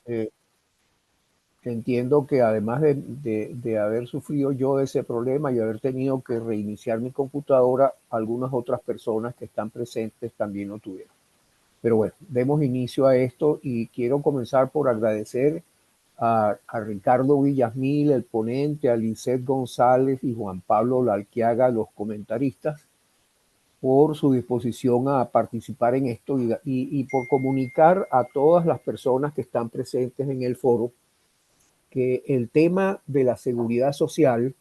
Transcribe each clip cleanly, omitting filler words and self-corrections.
Eh, Entiendo que además de haber sufrido yo ese problema y haber tenido que reiniciar mi computadora, algunas otras personas que están presentes también lo tuvieron. Pero bueno, demos inicio a esto y quiero comenzar por agradecer a Ricardo Villasmil, el ponente, a Lisset González y Juan Pablo Lalquiaga, los comentaristas, por su disposición a participar en esto y por comunicar a todas las personas que están presentes en el foro que el tema de la seguridad social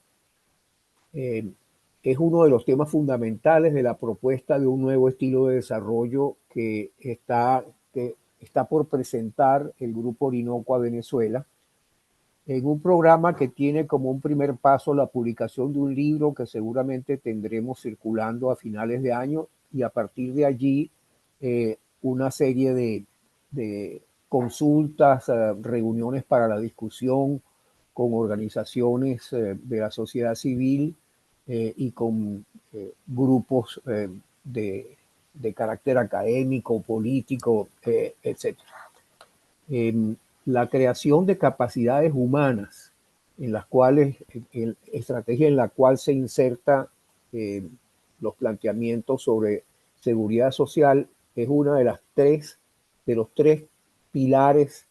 eh, es uno de los temas fundamentales de la propuesta de un nuevo estilo de desarrollo que está por presentar el Grupo Orinoco a Venezuela, en un programa que tiene como un primer paso la publicación de un libro que seguramente tendremos circulando a finales de año y a partir de allí una serie de consultas, reuniones para la discusión con organizaciones de la sociedad civil y con grupos de carácter académico, político, etc. La creación de capacidades humanas en las cuales, estrategia en la cual se inserta eh, los planteamientos sobre seguridad social es una de los tres pilares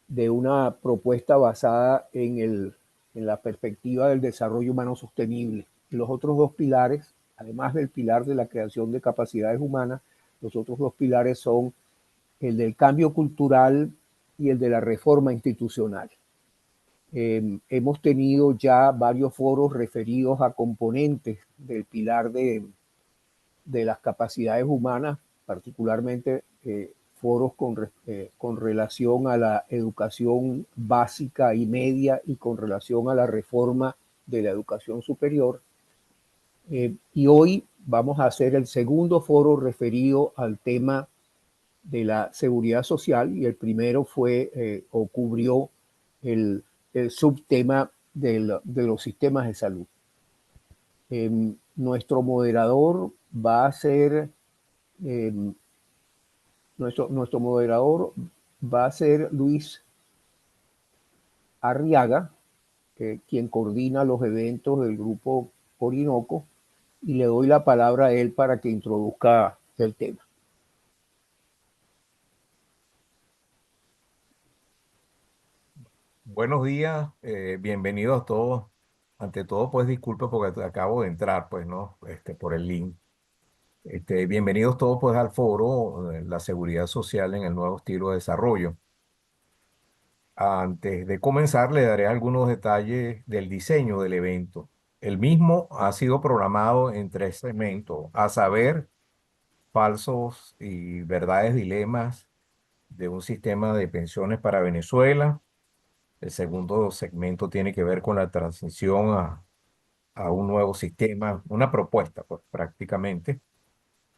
de una propuesta basada en la perspectiva del desarrollo humano sostenible. Y los otros dos pilares, además del pilar de la creación de capacidades humanas, los otros dos pilares son el del cambio cultural y el de la reforma institucional. Hemos tenido ya varios foros referidos a componentes del pilar de las capacidades humanas, particularmente foros con relación a la educación básica y media y con relación a la reforma de la educación superior. Y hoy vamos a hacer el segundo foro referido al tema de la seguridad social y el primero fue o cubrió el subtema de los sistemas de salud. Nuestro moderador va a ser eh, nuestro moderador va a ser Luis Arriaga, quien coordina los eventos del grupo Orinoco, y le doy la palabra a él para que introduzca el tema. Buenos días, bienvenidos todos. Ante todo, pues disculpe porque acabo de entrar, pues, ¿no? Por el link. Bienvenidos todos, pues, al foro, La seguridad social en el nuevo estilo de desarrollo. Antes de comenzar, le daré algunos detalles del diseño del evento. El mismo ha sido programado en tres segmentos, a saber, falsos y verdades dilemas de un sistema de pensiones para Venezuela. El segundo segmento tiene que ver con la transición a un nuevo sistema, una propuesta, pues prácticamente.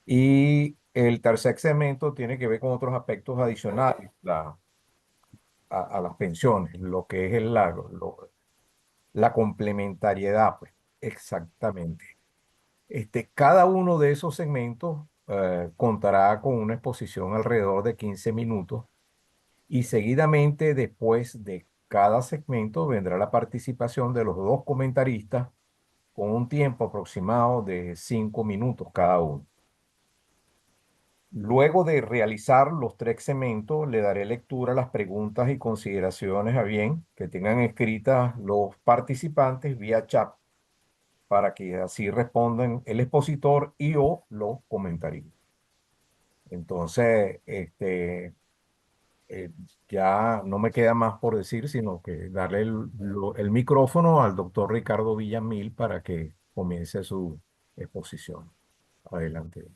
Y el tercer segmento tiene que ver con otros aspectos adicionales a las pensiones, lo que es la complementariedad, pues, exactamente. Cada uno de esos segmentos contará con una exposición alrededor de 15 minutos y seguidamente después de cada segmento vendrá la participación de los dos comentaristas con un tiempo aproximado de 5 minutos cada uno. Luego de realizar los tres segmentos, le daré lectura a las preguntas y consideraciones a bien que tengan escritas los participantes vía chat para que así respondan el expositor y o los comentaristas. Entonces, eh, ya no me queda más por decir, sino que darle el micrófono al doctor Ricardo Villamil para que comience su exposición. Adelante.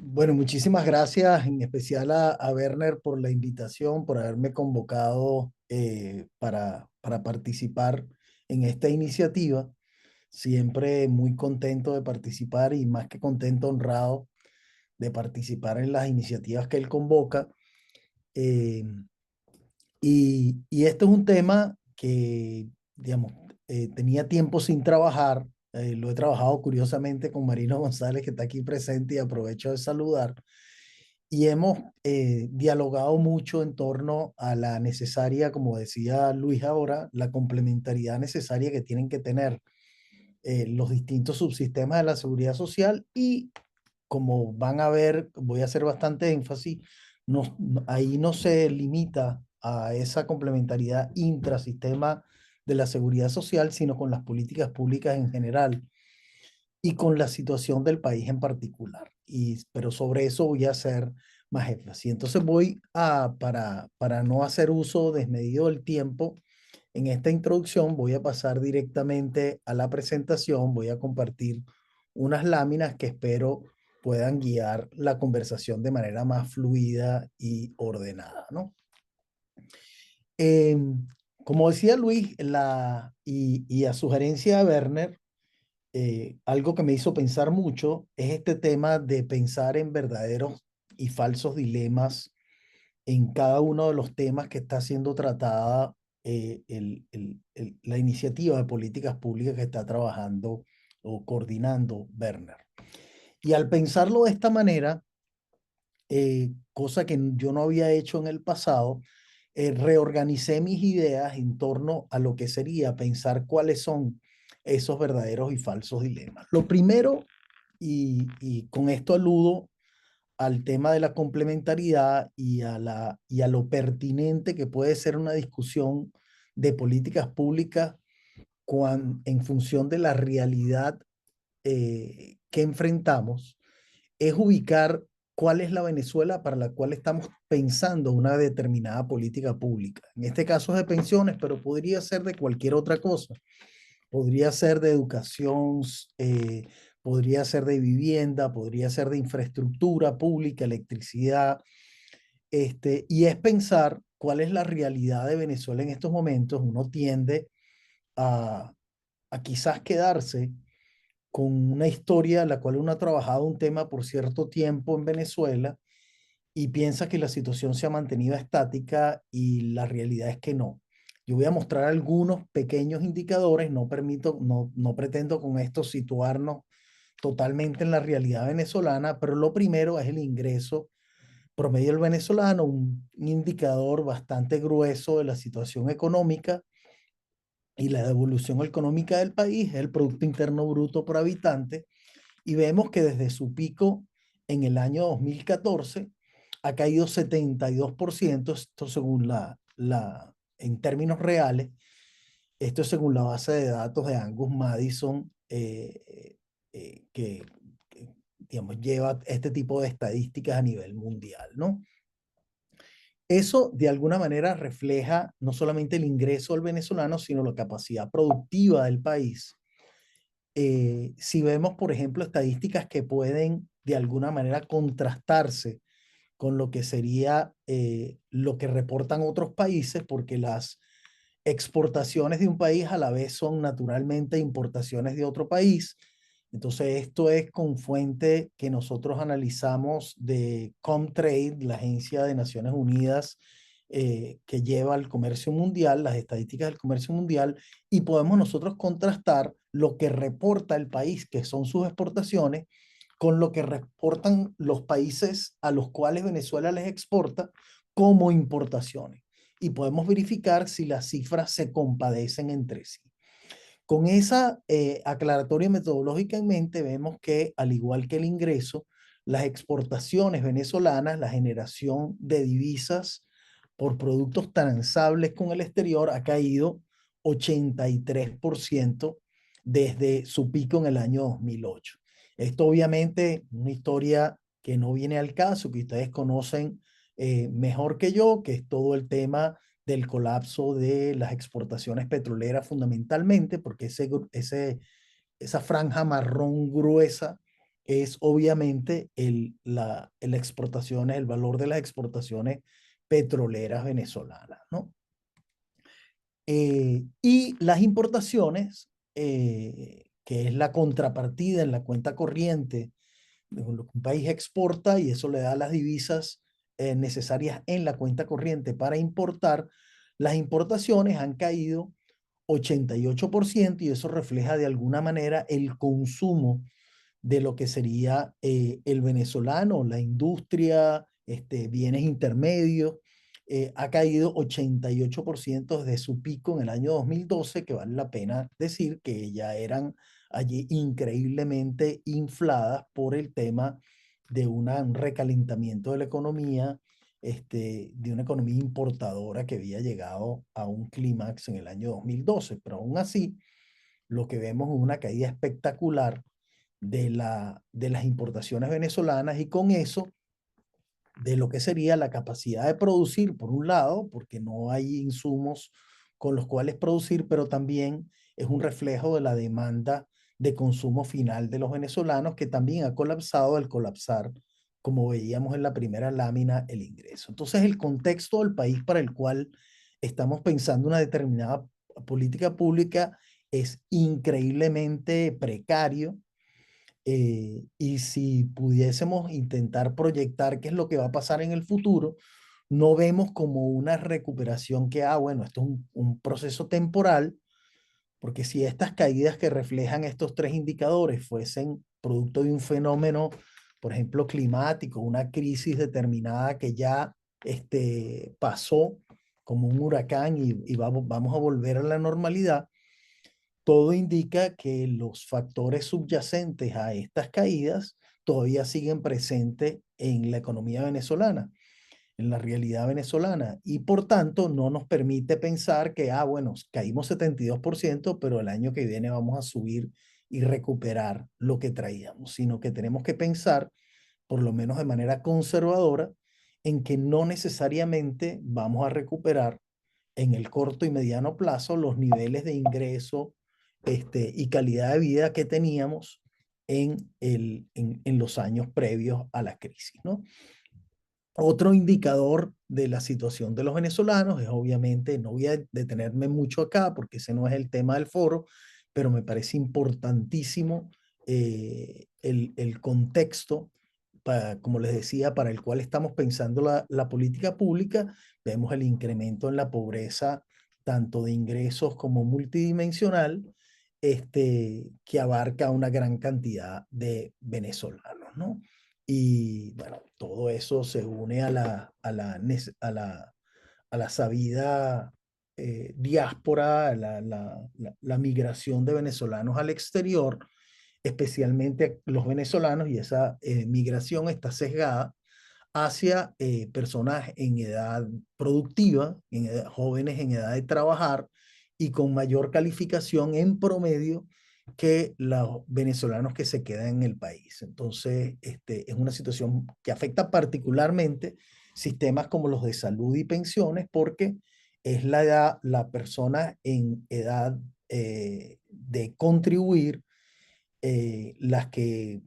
Bueno, muchísimas gracias, en especial a Werner por la invitación, por haberme convocado para participar en esta iniciativa. Siempre muy contento de participar y más que contento, honrado de participar en las iniciativas que él convoca. Eh, y este es un tema que, digamos, tenía tiempo sin trabajar. Lo he trabajado curiosamente con Marino González, que está aquí presente y aprovecho de saludar. y hemos dialogado mucho en torno a la necesaria, como decía Luis ahora, la complementariedad necesaria que tienen que tener los distintos subsistemas de la seguridad social y como van a ver, voy a hacer bastante énfasis, ahí no se limita a esa complementariedad intrasistema de la seguridad social, sino con las políticas públicas en general y con la situación del país en particular. Pero sobre eso voy a hacer más énfasis. Entonces para no hacer uso desmedido del tiempo, en esta introducción voy a pasar directamente a la presentación, voy a compartir unas láminas que espero puedan guiar la conversación de manera más fluida y ordenada, ¿no? Como decía Luis, y a sugerencia de Werner, algo que me hizo pensar mucho es este tema de pensar en verdaderos y falsos dilemas en cada uno de los temas que está siendo tratada la iniciativa de políticas públicas que está trabajando o coordinando Werner. Y al pensarlo de esta manera, cosa que yo no había hecho en el pasado, reorganicé mis ideas en torno a lo que sería pensar cuáles son esos verdaderos y falsos dilemas. Lo primero, y con esto aludo al tema de la complementariedad y a lo pertinente que puede ser una discusión de políticas públicas en función de la realidad que enfrentamos, es ubicar cuál es la Venezuela para la cual estamos pensando una determinada política pública. En este caso es de pensiones, pero podría ser de cualquier otra cosa. Podría ser de educación, podría ser de vivienda, podría ser de infraestructura pública, electricidad, y es pensar cuál es la realidad de Venezuela en estos momentos. Uno tiende a, a quizás quedarse con una historia en la cual uno ha trabajado un tema por cierto tiempo en Venezuela y piensa que la situación se ha mantenido estática y la realidad es que no. Yo voy a mostrar algunos pequeños indicadores, no pretendo con esto situarnos totalmente en la realidad venezolana, pero lo primero es el ingreso promedio del venezolano, un indicador bastante grueso de la situación económica y la evolución económica del país, el Producto Interno Bruto por habitante, y vemos que desde su pico en el año 2014 ha caído 72%, esto según en términos reales, esto es según la base de datos de Angus Madison, que, digamos, lleva este tipo de estadísticas a nivel mundial, ¿no? Eso de alguna manera refleja no solamente el ingreso del venezolano, sino la capacidad productiva del país. Si vemos, por ejemplo, estadísticas que pueden de alguna manera contrastarse con lo que sería lo que reportan otros países, porque las exportaciones de un país a la vez son naturalmente importaciones de otro país. Entonces, esto es con fuente que nosotros analizamos de Comtrade, la agencia de Naciones Unidas que lleva el comercio mundial, las estadísticas del comercio mundial, y podemos nosotros contrastar lo que reporta el país, que son sus exportaciones, con lo que reportan los países a los cuales Venezuela les exporta como importaciones. Y podemos verificar si las cifras se compadecen entre sí. Con esa aclaratoria metodológica en mente, vemos que, al igual que el ingreso, las exportaciones venezolanas, la generación de divisas por productos transables con el exterior ha caído 83% desde su pico en el año 2008. Esto obviamente una historia que no viene al caso, que ustedes conocen mejor que yo, que es todo el tema del colapso de las exportaciones petroleras fundamentalmente, porque esa franja marrón gruesa es obviamente la exportaciones, el valor de las exportaciones petroleras venezolanas, ¿no? Y las importaciones, que es la contrapartida en la cuenta corriente de lo que un país exporta y eso le da las divisas necesarias en la cuenta corriente para importar, las importaciones han caído 88% y eso refleja de alguna manera el consumo de lo que sería el venezolano, la industria, bienes intermedios. Ha caído 88% desde su pico en el año 2012, que vale la pena decir que ya eran allí increíblemente infladas por el tema de un recalentamiento de la economía, de una economía importadora que había llegado a un clímax en el año 2012. Pero aún así, lo que vemos es una caída espectacular de las importaciones venezolanas, y con eso de lo que sería la capacidad de producir, por un lado, porque no hay insumos con los cuales producir, pero también es un reflejo de la demanda de consumo final de los venezolanos, que también ha colapsado al colapsar, como veíamos en la primera lámina, el ingreso. Entonces, el contexto del país para el cual estamos pensando una determinada política pública es increíblemente precario, y si pudiésemos intentar proyectar qué es lo que va a pasar en el futuro, no vemos como una recuperación que, bueno, esto es un proceso temporal, porque si estas caídas que reflejan estos tres indicadores fuesen producto de un fenómeno, por ejemplo, climático, una crisis determinada que ya pasó como un huracán y vamos a volver a la normalidad, todo indica que los factores subyacentes a estas caídas todavía siguen presentes en la economía venezolana, en la realidad venezolana, y por tanto no nos permite pensar que, bueno, caímos 72%, pero el año que viene vamos a subir y recuperar lo que traíamos, sino que tenemos que pensar, por lo menos de manera conservadora, en que no necesariamente vamos a recuperar en el corto y mediano plazo los niveles de ingreso, y calidad de vida que teníamos en los años previos a la crisis, ¿no? Otro indicador de la situación de los venezolanos es, obviamente, no voy a detenerme mucho acá porque ese no es el tema del foro, pero me parece importantísimo el contexto, como les decía, para el cual estamos pensando la política pública. Vemos el incremento en la pobreza, tanto de ingresos como multidimensional, que abarca una gran cantidad de venezolanos, ¿no? Y bueno, todo eso se une a la sabida diáspora, la migración de venezolanos al exterior, especialmente los venezolanos, y esa migración está sesgada hacia personas en edad productiva, jóvenes en edad de trabajar y con mayor calificación en promedio que los venezolanos que se quedan en el país. Entonces, es una situación que afecta particularmente sistemas como los de salud y pensiones, porque es la persona en edad de contribuir, las que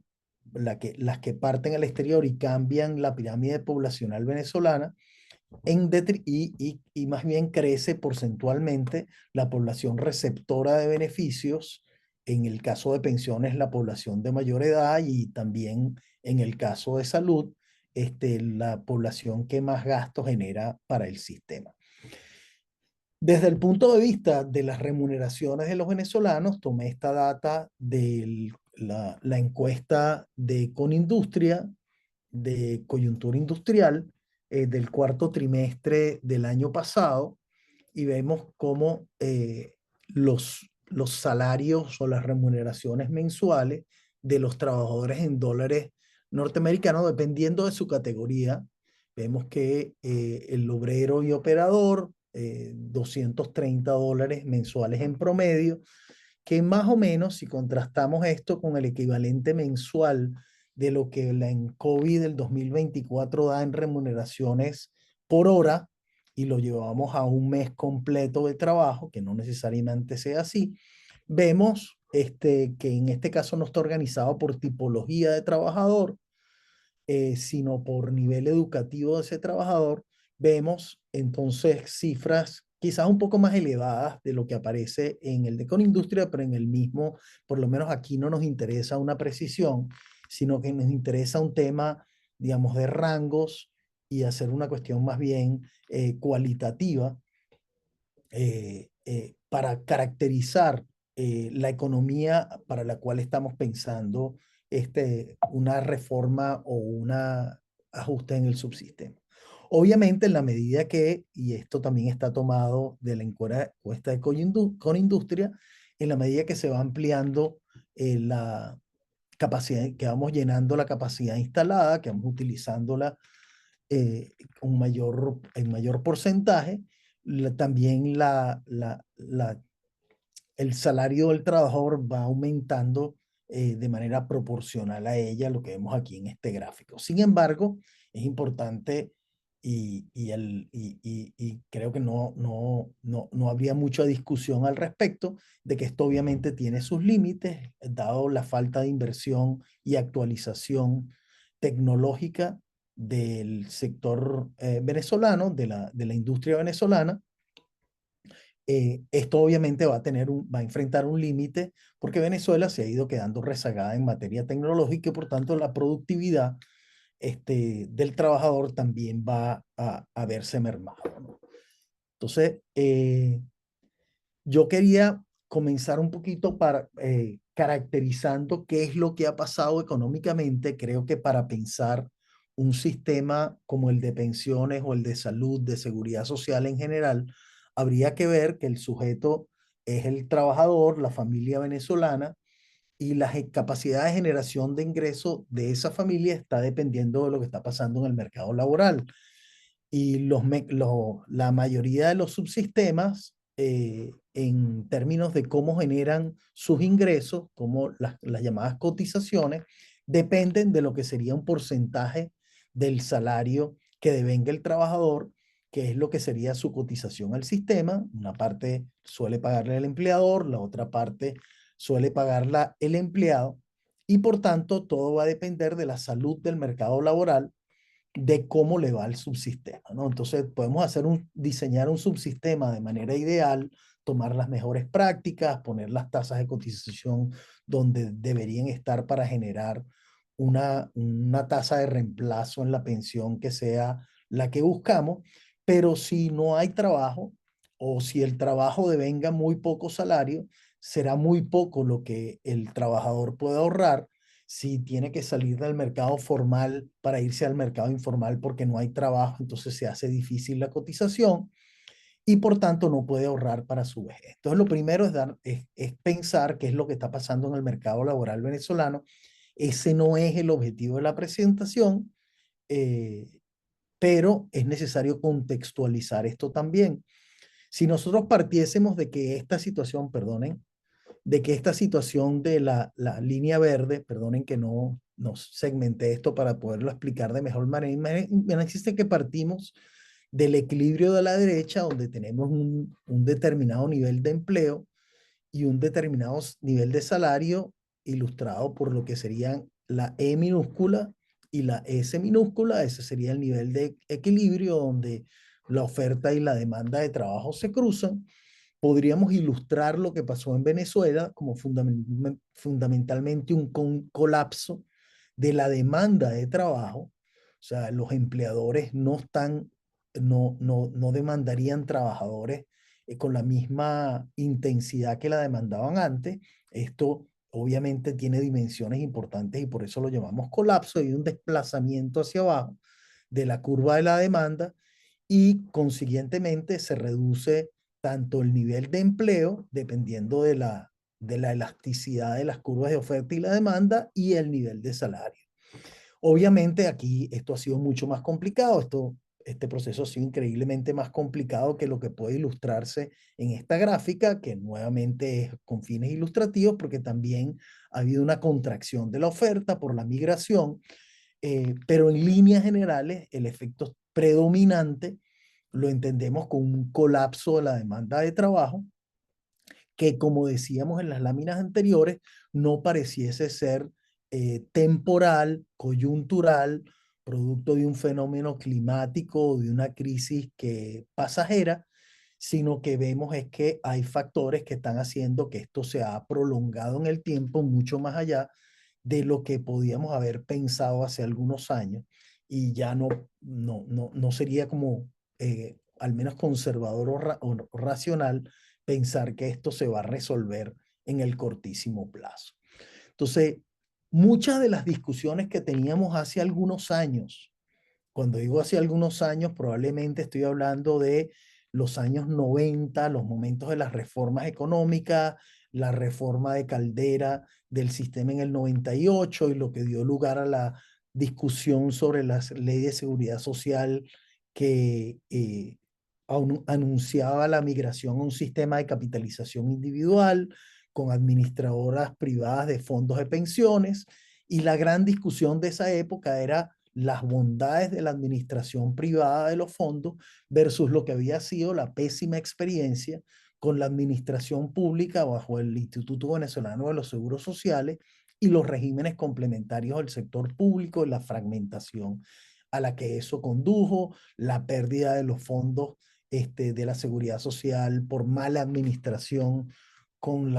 parten al exterior y cambian la pirámide poblacional venezolana, y más bien crece porcentualmente la población receptora de beneficios, en el caso de pensiones, la población de mayor edad, y también en el caso de salud, la población que más gastos genera para el sistema. Desde el punto de vista de las remuneraciones de los venezolanos, tomé esta data de la encuesta de Conindustria, de coyuntura industrial, del cuarto trimestre del año pasado, y vemos cómo los salarios o las remuneraciones mensuales de los trabajadores en dólares norteamericanos, dependiendo de su categoría, vemos que el obrero y operador, $230 mensuales en promedio, que más o menos, si contrastamos esto con el equivalente mensual de lo que la ENCOVI del 2024 da en remuneraciones por hora, y lo llevamos a un mes completo de trabajo, que no necesariamente sea así, vemos que en este caso no está organizado por tipología de trabajador, sino por nivel educativo de ese trabajador. Vemos entonces cifras quizás un poco más elevadas de lo que aparece en el de Conindustria, pero en el mismo, por lo menos aquí no nos interesa una precisión, sino que nos interesa un tema, digamos, de rangos, y hacer una cuestión más bien cualitativa, para caracterizar la economía para la cual estamos pensando una reforma o una ajustes en el subsistema. Obviamente, en la medida que, y esto también está tomado de la encuesta de Conindustria, en la medida que se va ampliando la capacidad, que vamos llenando la capacidad instalada, que vamos utilizándola en mayor porcentaje, también el salario del trabajador va aumentando de manera proporcional a ella, lo que vemos aquí en este gráfico. Sin embargo, es importante y creo que no habría mucha discusión al respecto de que esto obviamente tiene sus límites, dado la falta de inversión y actualización tecnológica del sector venezolano, de la industria venezolana. Esto obviamente va a enfrentar un límite porque Venezuela se ha ido quedando rezagada en materia tecnológica y por tanto la productividad del trabajador también va a verse mermada, ¿no? Entonces, yo quería comenzar un poquito caracterizando qué es lo que ha pasado económicamente. Creo que para pensar un sistema como el de pensiones o el de salud, de seguridad social en general, habría que ver que el sujeto es el trabajador, la familia venezolana, y la capacidad de generación de ingreso de esa familia está dependiendo de lo que está pasando en el mercado laboral. Y la mayoría de los subsistemas, en términos de cómo generan sus ingresos, como las llamadas cotizaciones, dependen de lo que sería un porcentaje del salario que devenga el trabajador, que es lo que sería su cotización al sistema. Una parte suele pagarle el empleador, la otra parte suele pagarla el empleado, y por tanto todo va a depender de la salud del mercado laboral, de cómo le va el subsistema, ¿no? Entonces podemos diseñar un subsistema de manera ideal, tomar las mejores prácticas, poner las tasas de cotización donde deberían estar para generar una tasa de reemplazo en la pensión que sea la que buscamos, pero si no hay trabajo o si el trabajo devenga muy poco salario, será muy poco lo que el trabajador puede ahorrar si tiene que salir del mercado formal para irse al mercado informal porque no hay trabajo, entonces se hace difícil la cotización y por tanto no puede ahorrar para su vejez. Entonces lo primero es pensar qué es lo que está pasando en el mercado laboral venezolano. Ese no es el objetivo de la presentación, eh, pero es necesario contextualizar esto también. Si nosotros partiésemos de que esta situación, perdonen, de que esta situación de la línea verde, perdonen que no segmenté esto para poderlo explicar de mejor manera, existe que partimos del equilibrio de la derecha, donde tenemos un determinado nivel de empleo y un determinado nivel de salario ilustrado por lo que serían la E minúscula y la S minúscula. Ese sería el nivel de equilibrio donde la oferta y la demanda de trabajo se cruzan. Podríamos ilustrar lo que pasó en Venezuela como fundamentalmente un colapso de la demanda de trabajo. O sea, los empleadores no demandarían trabajadores con la misma intensidad que la demandaban antes. Esto obviamente tiene dimensiones importantes y por eso lo llamamos colapso. Hay un desplazamiento hacia abajo de la curva de la demanda y consiguientemente se reduce tanto el nivel de empleo, dependiendo de la elasticidad de las curvas de oferta y la demanda, y el nivel de salario. Obviamente aquí esto ha sido mucho más complicado, este proceso ha sido increíblemente más complicado que lo que puede ilustrarse en esta gráfica, que nuevamente es con fines ilustrativos, porque también ha habido una contracción de la oferta por la migración, pero en líneas generales el efecto predominante lo entendemos como un colapso de la demanda de trabajo, que como decíamos en las láminas anteriores, no pareciese ser temporal, coyuntural, producto de un fenómeno climático o de una crisis pasajera, sino que vemos es que hay factores que están haciendo que esto se ha prolongado en el tiempo mucho más allá de lo que podíamos haber pensado hace algunos años, y ya no sería como al menos conservador o racional pensar que esto se va a resolver en el cortísimo plazo. Entonces, muchas de las discusiones que teníamos hace algunos años Cuando digo hace algunos años, probablemente estoy hablando de los años 90, los momentos de las reformas económicas, la reforma de Caldera del sistema en el 98 y lo que dio lugar a la discusión sobre las leyes de seguridad social que anunciaba la migración a un sistema de capitalización individual con administradoras privadas de fondos de pensiones. Y la gran discusión de esa época era las bondades de la administración privada de los fondos versus lo que había sido la pésima experiencia con la administración pública bajo el Instituto Venezolano de los Seguros Sociales y los regímenes complementarios del sector público, la fragmentación a la que eso condujo, la pérdida de los fondos de la seguridad social por mala administración con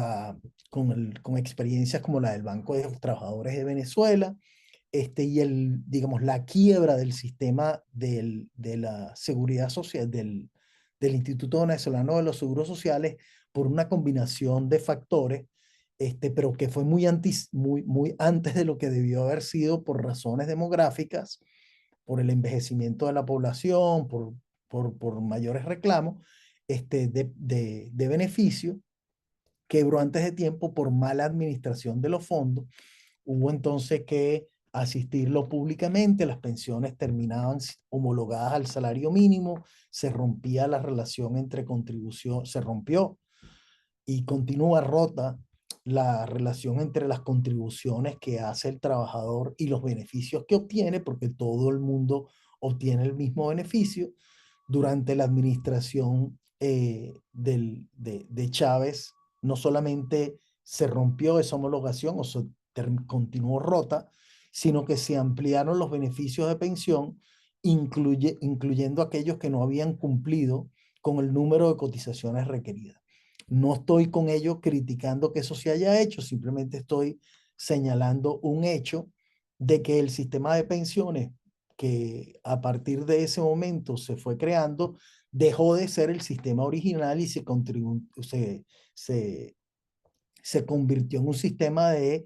experiencias como la del Banco de los Trabajadores de Venezuela, y digamos, la quiebra del sistema de la seguridad social, del Instituto Venezolano de los Seguros Sociales por una combinación de factores, pero que fue muy antes de lo que debió haber sido por razones demográficas, por el envejecimiento de la población, por mayores reclamos de beneficio, quebró antes de tiempo por mala administración de los fondos. Hubo entonces que asistirlo públicamente, las pensiones terminaban homologadas al salario mínimo, se rompía la relación entre contribución, se rompió y continúa rota la relación entre las contribuciones que hace el trabajador y los beneficios que obtiene, porque todo el mundo obtiene el mismo beneficio. Durante la administración de Chávez, no solamente se rompió esa homologación o se continuó rota, sino que se ampliaron los beneficios de pensión, incluyendo aquellos que no habían cumplido con el número de cotizaciones requeridas. No estoy con ello criticando que eso se haya hecho, simplemente estoy señalando un hecho de que el sistema de pensiones que a partir de ese momento se fue creando, dejó de ser el sistema original y se convirtió en un sistema de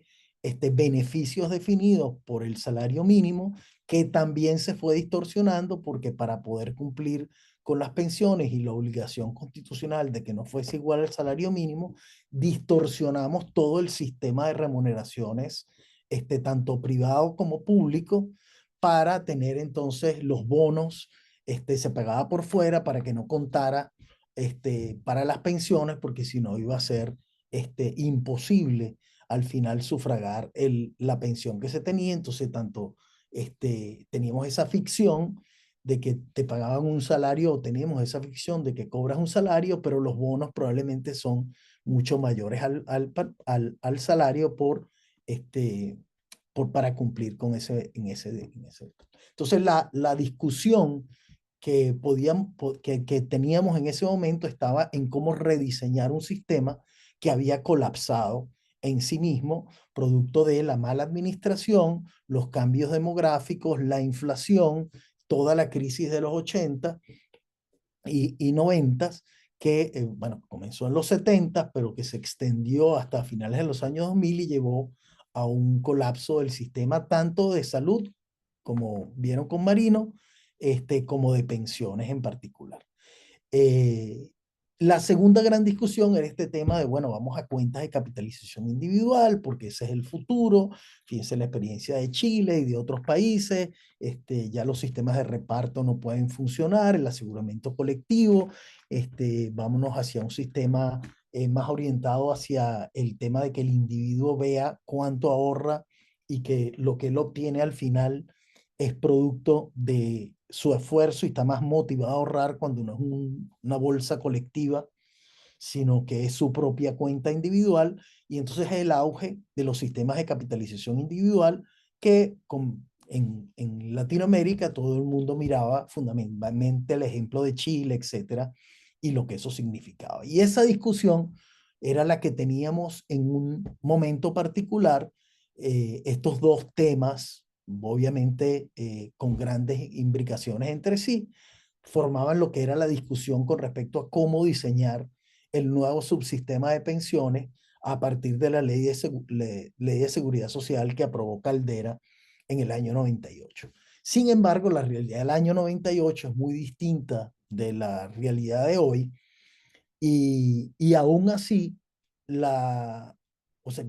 beneficios definidos por el salario mínimo, que también se fue distorsionando porque para poder cumplir con las pensiones y la obligación constitucional de que no fuese igual al salario mínimo, distorsionamos todo el sistema de remuneraciones, tanto privado como público, para tener entonces los bonos, se pagaba por fuera para que no contara para las pensiones, porque si no iba a ser imposible al final sufragar la pensión que se tenía. Entonces, teníamos esa ficción de que te pagaban un salario, o teníamos esa ficción de que cobras un salario, pero los bonos probablemente son mucho mayores al salario para cumplir con ese. Entonces, la discusión que teníamos en ese momento estaba en cómo rediseñar un sistema que había colapsado en sí mismo, producto de la mala administración, los cambios demográficos, la inflación, toda la crisis de los 80 y 90, que bueno, comenzó en los 70, pero que se extendió hasta finales de los años 2000 y llevó a un colapso del sistema tanto de salud, como vieron con Marino, como de pensiones en particular. La segunda gran discusión era este tema de, bueno, vamos a cuentas de capitalización individual, porque ese es el futuro. Fíjense la experiencia de Chile y de otros países, ya los sistemas de reparto no pueden funcionar, el aseguramiento colectivo, vámonos hacia un sistema más orientado hacia el tema de que el individuo vea cuánto ahorra y que lo que él obtiene al final es producto de su esfuerzo y está más motivado a ahorrar cuando no es una bolsa colectiva, sino que es su propia cuenta individual. Y entonces es el auge de los sistemas de capitalización individual que en Latinoamérica todo el mundo miraba fundamentalmente el ejemplo de Chile, etcétera, y lo que eso significaba. Y esa discusión era la que teníamos en un momento particular, estos dos temas obviamente con grandes imbricaciones entre sí, formaban lo que era la discusión con respecto a cómo diseñar el nuevo subsistema de pensiones a partir de la ley de seguridad social que aprobó Caldera en el año 98. Sin embargo, la realidad del año 98 es muy distinta de la realidad de hoy y aún así, o sea,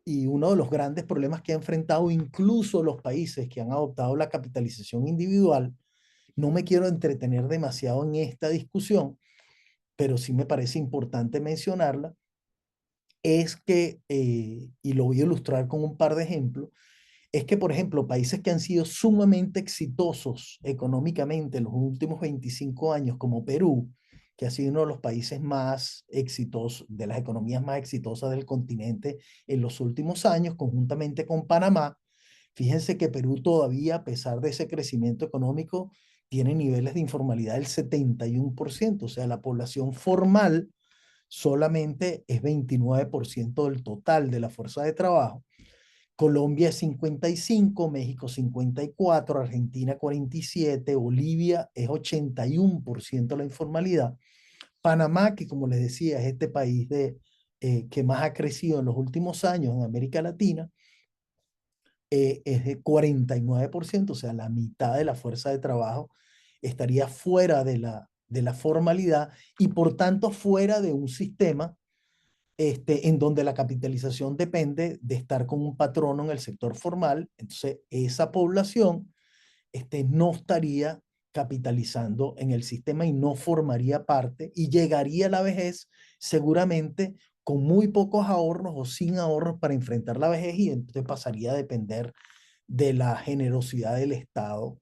y uno de los grandes problemas que ha enfrentado incluso los países que han adoptado la capitalización individual, no me quiero entretener demasiado en esta discusión, pero sí me parece importante mencionarla, es que, y lo voy a ilustrar con un par de ejemplos, es que, por ejemplo, países que han sido sumamente exitosos económicamente en los últimos 25 años, como Perú, que ha sido uno de los países más exitosos, de las economías más exitosas del continente en los últimos años, conjuntamente con Panamá. Fíjense que Perú todavía, a pesar de ese crecimiento económico, tiene niveles de informalidad del 71%, o sea, la población formal solamente es 29% del total de la fuerza de trabajo. Colombia es 55, México 54, Argentina 47, Bolivia es 81% la informalidad. Panamá, que como les decía, es este país que más ha crecido en los últimos años en América Latina, es de 49%, o sea, la mitad de la fuerza de trabajo estaría fuera de la formalidad y por tanto fuera de un sistema en donde la capitalización depende de estar con un patrono en el sector formal. Entonces, esa población no estaría capitalizando en el sistema y no formaría parte y llegaría a la vejez seguramente con muy pocos ahorros o sin ahorros para enfrentar la vejez y entonces pasaría a depender de la generosidad del Estado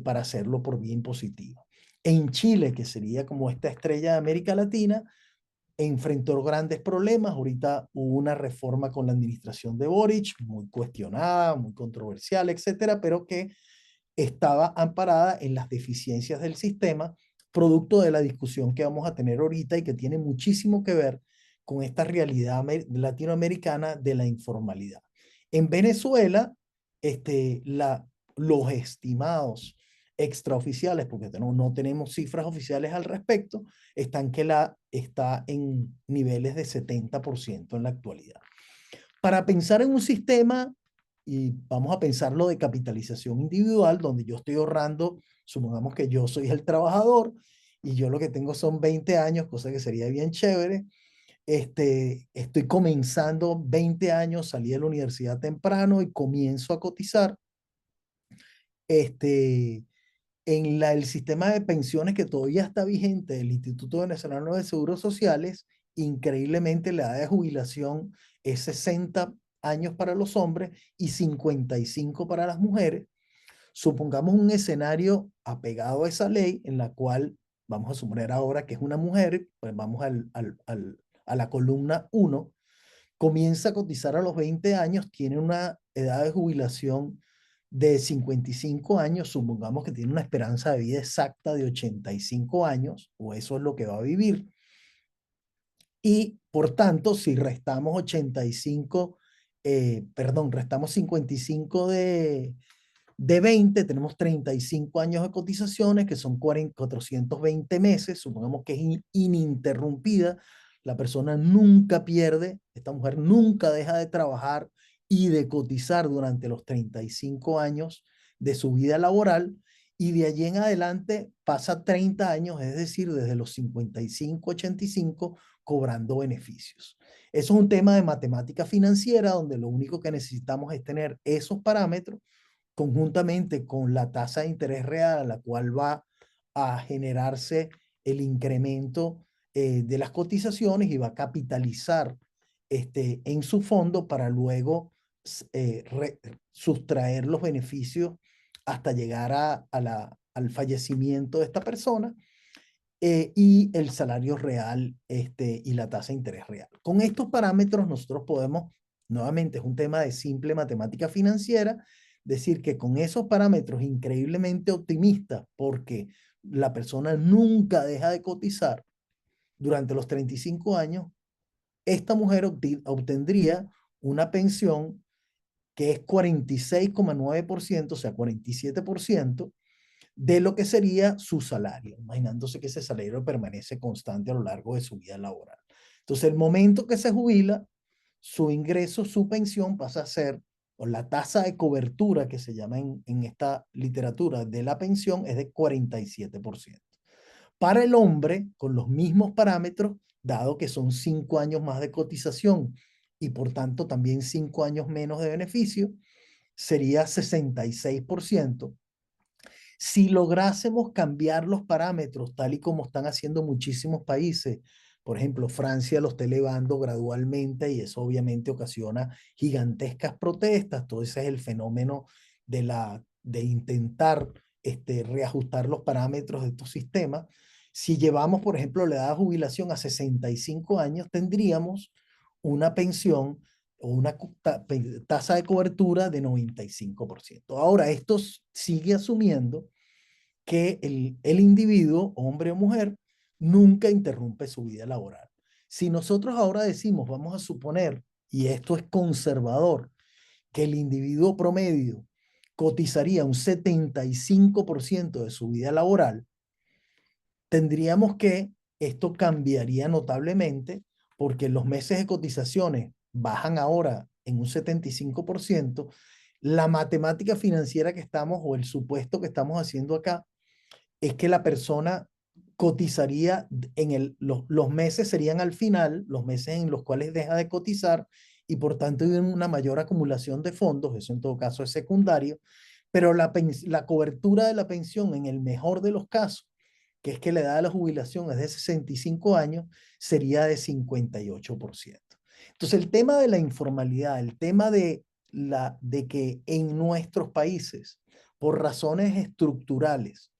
para hacerlo por vía impositiva. En Chile, que sería como esta estrella de América Latina, enfrentó grandes problemas. Ahorita hubo una reforma con la administración de Boric, muy cuestionada, muy controversial, etcétera, pero que estaba amparada en las deficiencias del sistema, producto de la discusión que vamos a tener ahorita y que tiene muchísimo que ver con esta realidad latinoamericana de la informalidad. En Venezuela, los estimados extraoficiales, porque no tenemos cifras oficiales al respecto, están que está en niveles de 70% en la actualidad. Para pensar en un sistema, y vamos a pensarlo de capitalización individual, donde yo estoy ahorrando, supongamos que yo soy el trabajador y yo lo que tengo son 20 años, cosa que sería bien chévere. Estoy comenzando 20 años, salí de la universidad temprano y comienzo a cotizar. El sistema de pensiones que todavía está vigente del Instituto Venezolano de Seguros Sociales, increíblemente la edad de jubilación es 60 años para los hombres y 55 para las mujeres. Supongamos un escenario apegado a esa ley en la cual vamos a suponer ahora que es una mujer, pues vamos a la columna 1, comienza a cotizar a los 20 años, tiene una edad de jubilación de 55 años, supongamos que tiene una esperanza de vida exacta de 85 años, o eso es lo que va a vivir. Y por tanto, si restamos 85, restamos 55 de 20, tenemos 35 años de cotizaciones, que son 420 meses, supongamos que es ininterrumpida, la persona nunca pierde, esta mujer nunca deja de trabajar y de cotizar durante los 35 años de su vida laboral, y de allí en adelante pasa 30 años, es decir, desde los 55, 85, cobrando beneficios. Eso es un tema de matemática financiera, donde lo único que necesitamos es tener esos parámetros conjuntamente con la tasa de interés real a la cual va a generarse el incremento de las cotizaciones y va a capitalizar en su fondo para luego sustraer los beneficios hasta llegar al fallecimiento de esta persona y el salario real y la tasa de interés real. Con estos parámetros nosotros podemos, nuevamente es un tema de simple matemática financiera, decir que con esos parámetros increíblemente optimistas, porque la persona nunca deja de cotizar durante los 35 años, esta mujer obtendría una pensión que es 46,9%, o sea, 47%, de lo que sería su salario, imaginándose que ese salario permanece constante a lo largo de su vida laboral. Entonces, el momento que se jubila, su ingreso, su pensión pasa a ser o la tasa de cobertura que se llama en esta literatura de la pensión es de 47%. Para el hombre, con los mismos parámetros, dado que son 5 años más de cotización y por tanto también 5 años menos de beneficio, sería 66%. Si lográsemos cambiar los parámetros, tal y como están haciendo muchísimos países, por ejemplo, Francia lo está elevando gradualmente y eso obviamente ocasiona gigantescas protestas. Todo ese es el fenómeno de intentar reajustar los parámetros de estos sistemas. Si llevamos, por ejemplo, la edad de jubilación a 65 años, tendríamos una pensión o una tasa de cobertura de 95%. Ahora, esto sigue asumiendo que el individuo, hombre o mujer, nunca interrumpe su vida laboral. Si nosotros ahora decimos, vamos a suponer, y esto es conservador, que el individuo promedio cotizaría un 75% de su vida laboral, tendríamos que, esto cambiaría notablemente porque los meses de cotizaciones bajan ahora en un 75%, la matemática financiera que estamos o el supuesto que estamos haciendo acá es que la persona cotizaría los meses serían al final, los meses en los cuales deja de cotizar y por tanto hay una mayor acumulación de fondos, eso en todo caso es secundario, pero la cobertura de la pensión en el mejor de los casos, que es que la edad de la jubilación es de 65 años, sería de 58%. Entonces el tema de la informalidad, el tema de que en nuestros países, por razones estructurales,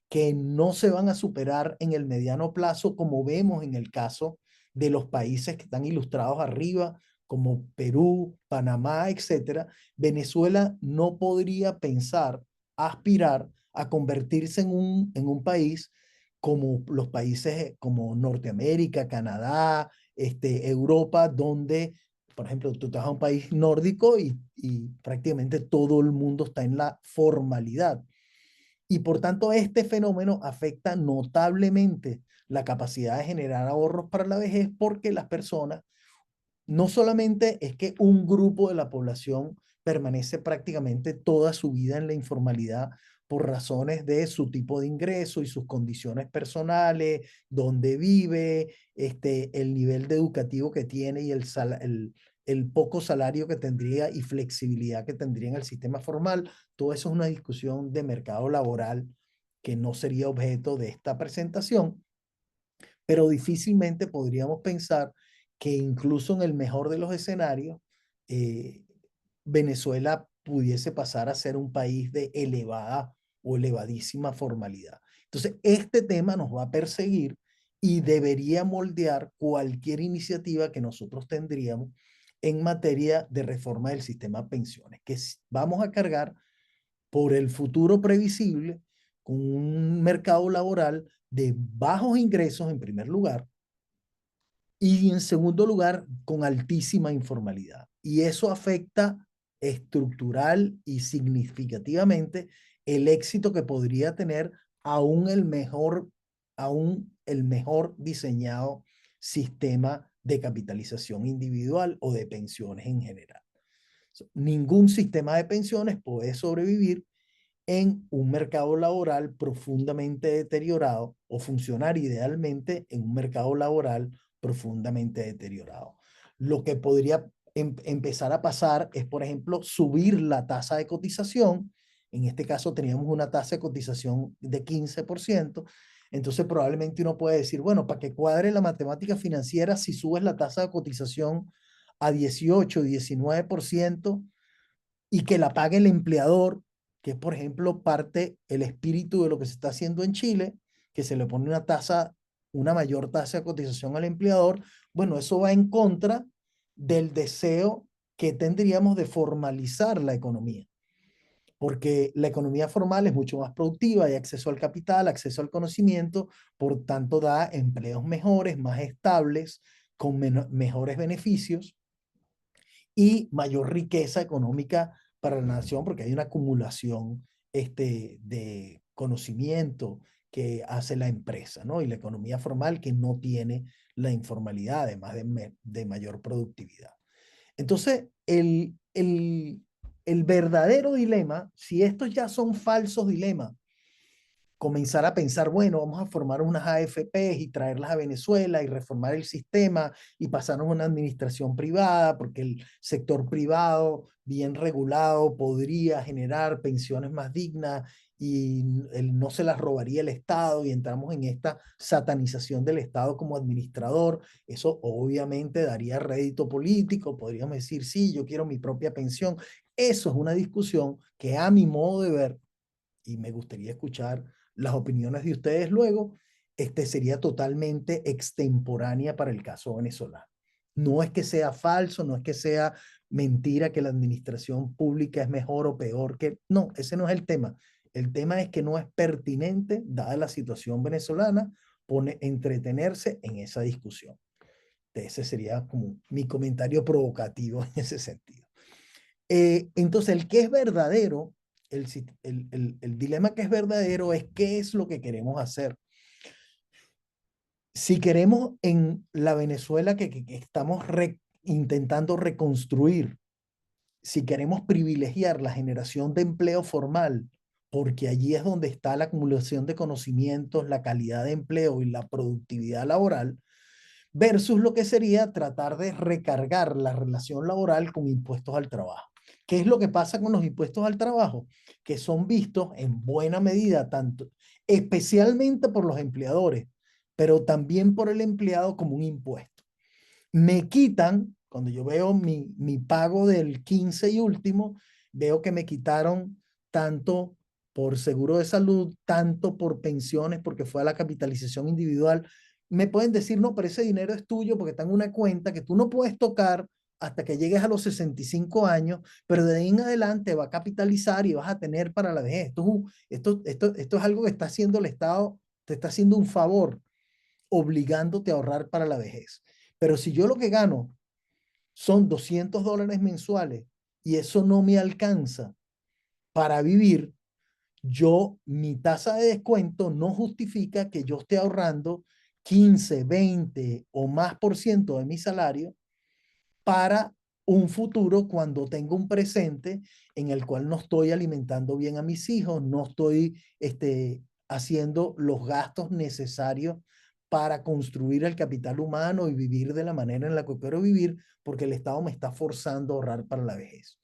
que no se van a superar en el mediano plazo, como vemos en el caso de los países que están ilustrados arriba, como Perú, Panamá, etcétera. Venezuela no podría pensar, aspirar a convertirse en un país como los países como Norteamérica, Canadá, Europa, donde, por ejemplo, tú te vas a un país nórdico y prácticamente todo el mundo está en la formalidad. Y por tanto, este fenómeno afecta notablemente la capacidad de generar ahorros para la vejez porque las personas, no solamente es que un grupo de la población permanece prácticamente toda su vida en la informalidad por razones de su tipo de ingreso y sus condiciones personales, dónde vive, el nivel de educativo que tiene y el poco salario que tendría y flexibilidad que tendría en el sistema formal. Todo eso es una discusión de mercado laboral que no sería objeto de esta presentación, pero difícilmente podríamos pensar que incluso en el mejor de los escenarios, eh, Venezuela pudiese pasar a ser un país de elevada o elevadísima formalidad. Entonces, este tema nos va a perseguir y debería moldear cualquier iniciativa que nosotros tendríamos en materia de reforma del sistema de pensiones, que vamos a cargar por el futuro previsible con un mercado laboral de bajos ingresos en primer lugar y en segundo lugar con altísima informalidad. Y eso afecta estructural y significativamente el éxito que podría tener aún el mejor diseñado sistema de capitalización individual o de pensiones en general. Ningún sistema de pensiones puede sobrevivir en un mercado laboral profundamente deteriorado o funcionar idealmente en un mercado laboral profundamente deteriorado. Lo que podría empezar a pasar es, por ejemplo, subir la tasa de cotización. En este caso teníamos una tasa de cotización de 15%. Entonces probablemente uno puede decir, bueno, para que cuadre la matemática financiera, si subes la tasa de cotización a 18, 19% y que la pague el empleador, que es, por ejemplo, parte, el espíritu de lo que se está haciendo en Chile, que se le pone una mayor tasa de cotización al empleador, bueno, eso va en contra del deseo que tendríamos de formalizar la economía, porque la economía formal es mucho más productiva, hay acceso al capital, acceso al conocimiento, por tanto da empleos mejores, más estables, con mejores beneficios y mayor riqueza económica para la nación, porque hay una acumulación de conocimiento que hace la empresa, ¿no? Y la economía formal que no tiene la informalidad, además de mayor productividad. Entonces, El verdadero dilema, si estos ya son falsos dilemas, comenzar a pensar, bueno, vamos a formar unas AFPs y traerlas a Venezuela y reformar el sistema y pasarnos a una administración privada, porque el sector privado, bien regulado, podría generar pensiones más dignas y no se las robaría el Estado, y entramos en esta satanización del Estado como administrador. Eso obviamente daría rédito político, podríamos decir, sí, yo quiero mi propia pensión. Eso es una discusión que a mi modo de ver, y me gustaría escuchar las opiniones de ustedes luego, sería totalmente extemporánea para el caso venezolano. No es que sea falso, no es que sea mentira que la administración pública es mejor o peor que... No, ese no es el tema. El tema es que no es pertinente, dada la situación venezolana, entretenerse en esa discusión. Ese sería como mi comentario provocativo en ese sentido. Entonces, el que es verdadero, el dilema que es verdadero es qué es lo que queremos hacer. Si queremos en la Venezuela que estamos intentando reconstruir, si queremos privilegiar la generación de empleo formal, porque allí es donde está la acumulación de conocimientos, la calidad de empleo y la productividad laboral, versus lo que sería tratar de recargar la relación laboral con impuestos al trabajo. ¿Qué es lo que pasa con los impuestos al trabajo? Que son vistos en buena medida, tanto, especialmente por los empleadores, pero también por el empleado como un impuesto. Me quitan, cuando yo veo mi pago del 15 y último, veo que me quitaron tanto por seguro de salud, tanto por pensiones, porque fue a la capitalización individual. Me pueden decir, no, pero ese dinero es tuyo porque está en una cuenta que tú no puedes tocar hasta que llegues a los 65 años, pero de ahí en adelante va a capitalizar y vas a tener para la vejez. Esto es algo que está haciendo el Estado, te está haciendo un favor, obligándote a ahorrar para la vejez. Pero si yo lo que gano son $200 mensuales y eso no me alcanza para vivir, mi tasa de descuento no justifica que yo esté ahorrando 15, 20 o más por ciento de mi salario para un futuro cuando tengo un presente en el cual no estoy alimentando bien a mis hijos, no estoy haciendo los gastos necesarios para construir el capital humano y vivir de la manera en la que quiero vivir, porque el Estado me está forzando a ahorrar para la vejez.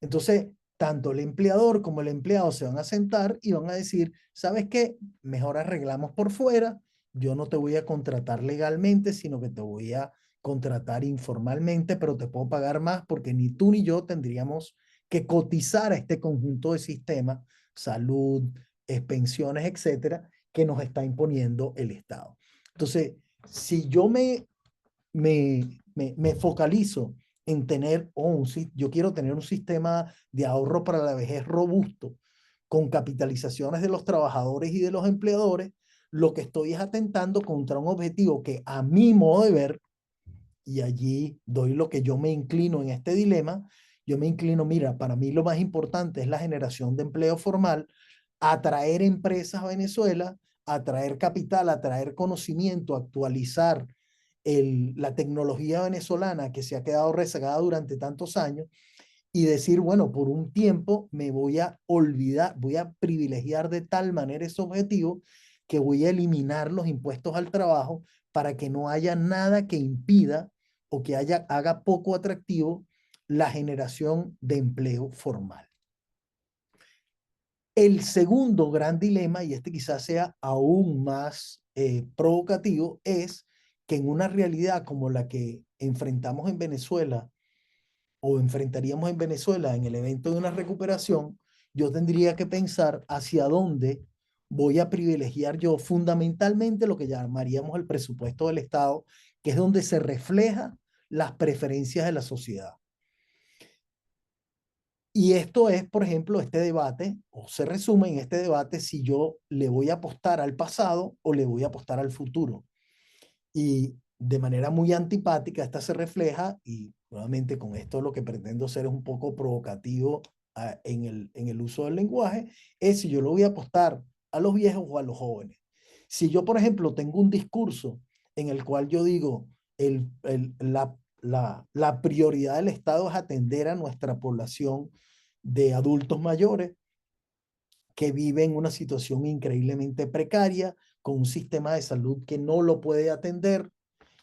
Entonces, tanto el empleador como el empleado se van a sentar y van a decir, ¿sabes qué? Mejor arreglamos por fuera, yo no te voy a contratar legalmente, sino que te voy a contratar informalmente, pero te puedo pagar más porque ni tú ni yo tendríamos que cotizar a este conjunto de sistemas, salud, pensiones, etcétera, que nos está imponiendo el Estado. Entonces, si yo me focalizo en tener, yo quiero tener un sistema de ahorro para la vejez robusto, con capitalizaciones de los trabajadores y de los empleadores, lo que estoy es atentando contra un objetivo que a mi modo de ver, y allí doy lo que yo me inclino en este dilema, yo me inclino, mira, para mí lo más importante es la generación de empleo formal, atraer empresas a Venezuela, atraer capital, atraer conocimiento, actualizar la tecnología venezolana que se ha quedado rezagada durante tantos años, y decir, bueno, por un tiempo me voy a olvidar, voy a privilegiar de tal manera ese objetivo que voy a eliminar los impuestos al trabajo para que no haya nada que impida o que haga poco atractivo la generación de empleo formal. El segundo gran dilema, y este quizás sea aún más provocativo, es que en una realidad como la que enfrentamos en Venezuela o enfrentaríamos en Venezuela en el evento de una recuperación, yo tendría que pensar hacia dónde voy a privilegiar yo fundamentalmente lo que llamaríamos el presupuesto del Estado, que es donde se refleja las preferencias de la sociedad. Y esto es, por ejemplo, este debate, o se resume en este debate, si yo le voy a apostar al pasado o le voy a apostar al futuro. Y de manera muy antipática, esta se refleja, y nuevamente con esto lo que pretendo ser es un poco provocativo en el uso del lenguaje, es si yo lo voy a apostar a los viejos o a los jóvenes. Si yo, por ejemplo, tengo un discurso en el cual yo digo, la prioridad del Estado es atender a nuestra población de adultos mayores que viven una situación increíblemente precaria, con un sistema de salud que no lo puede atender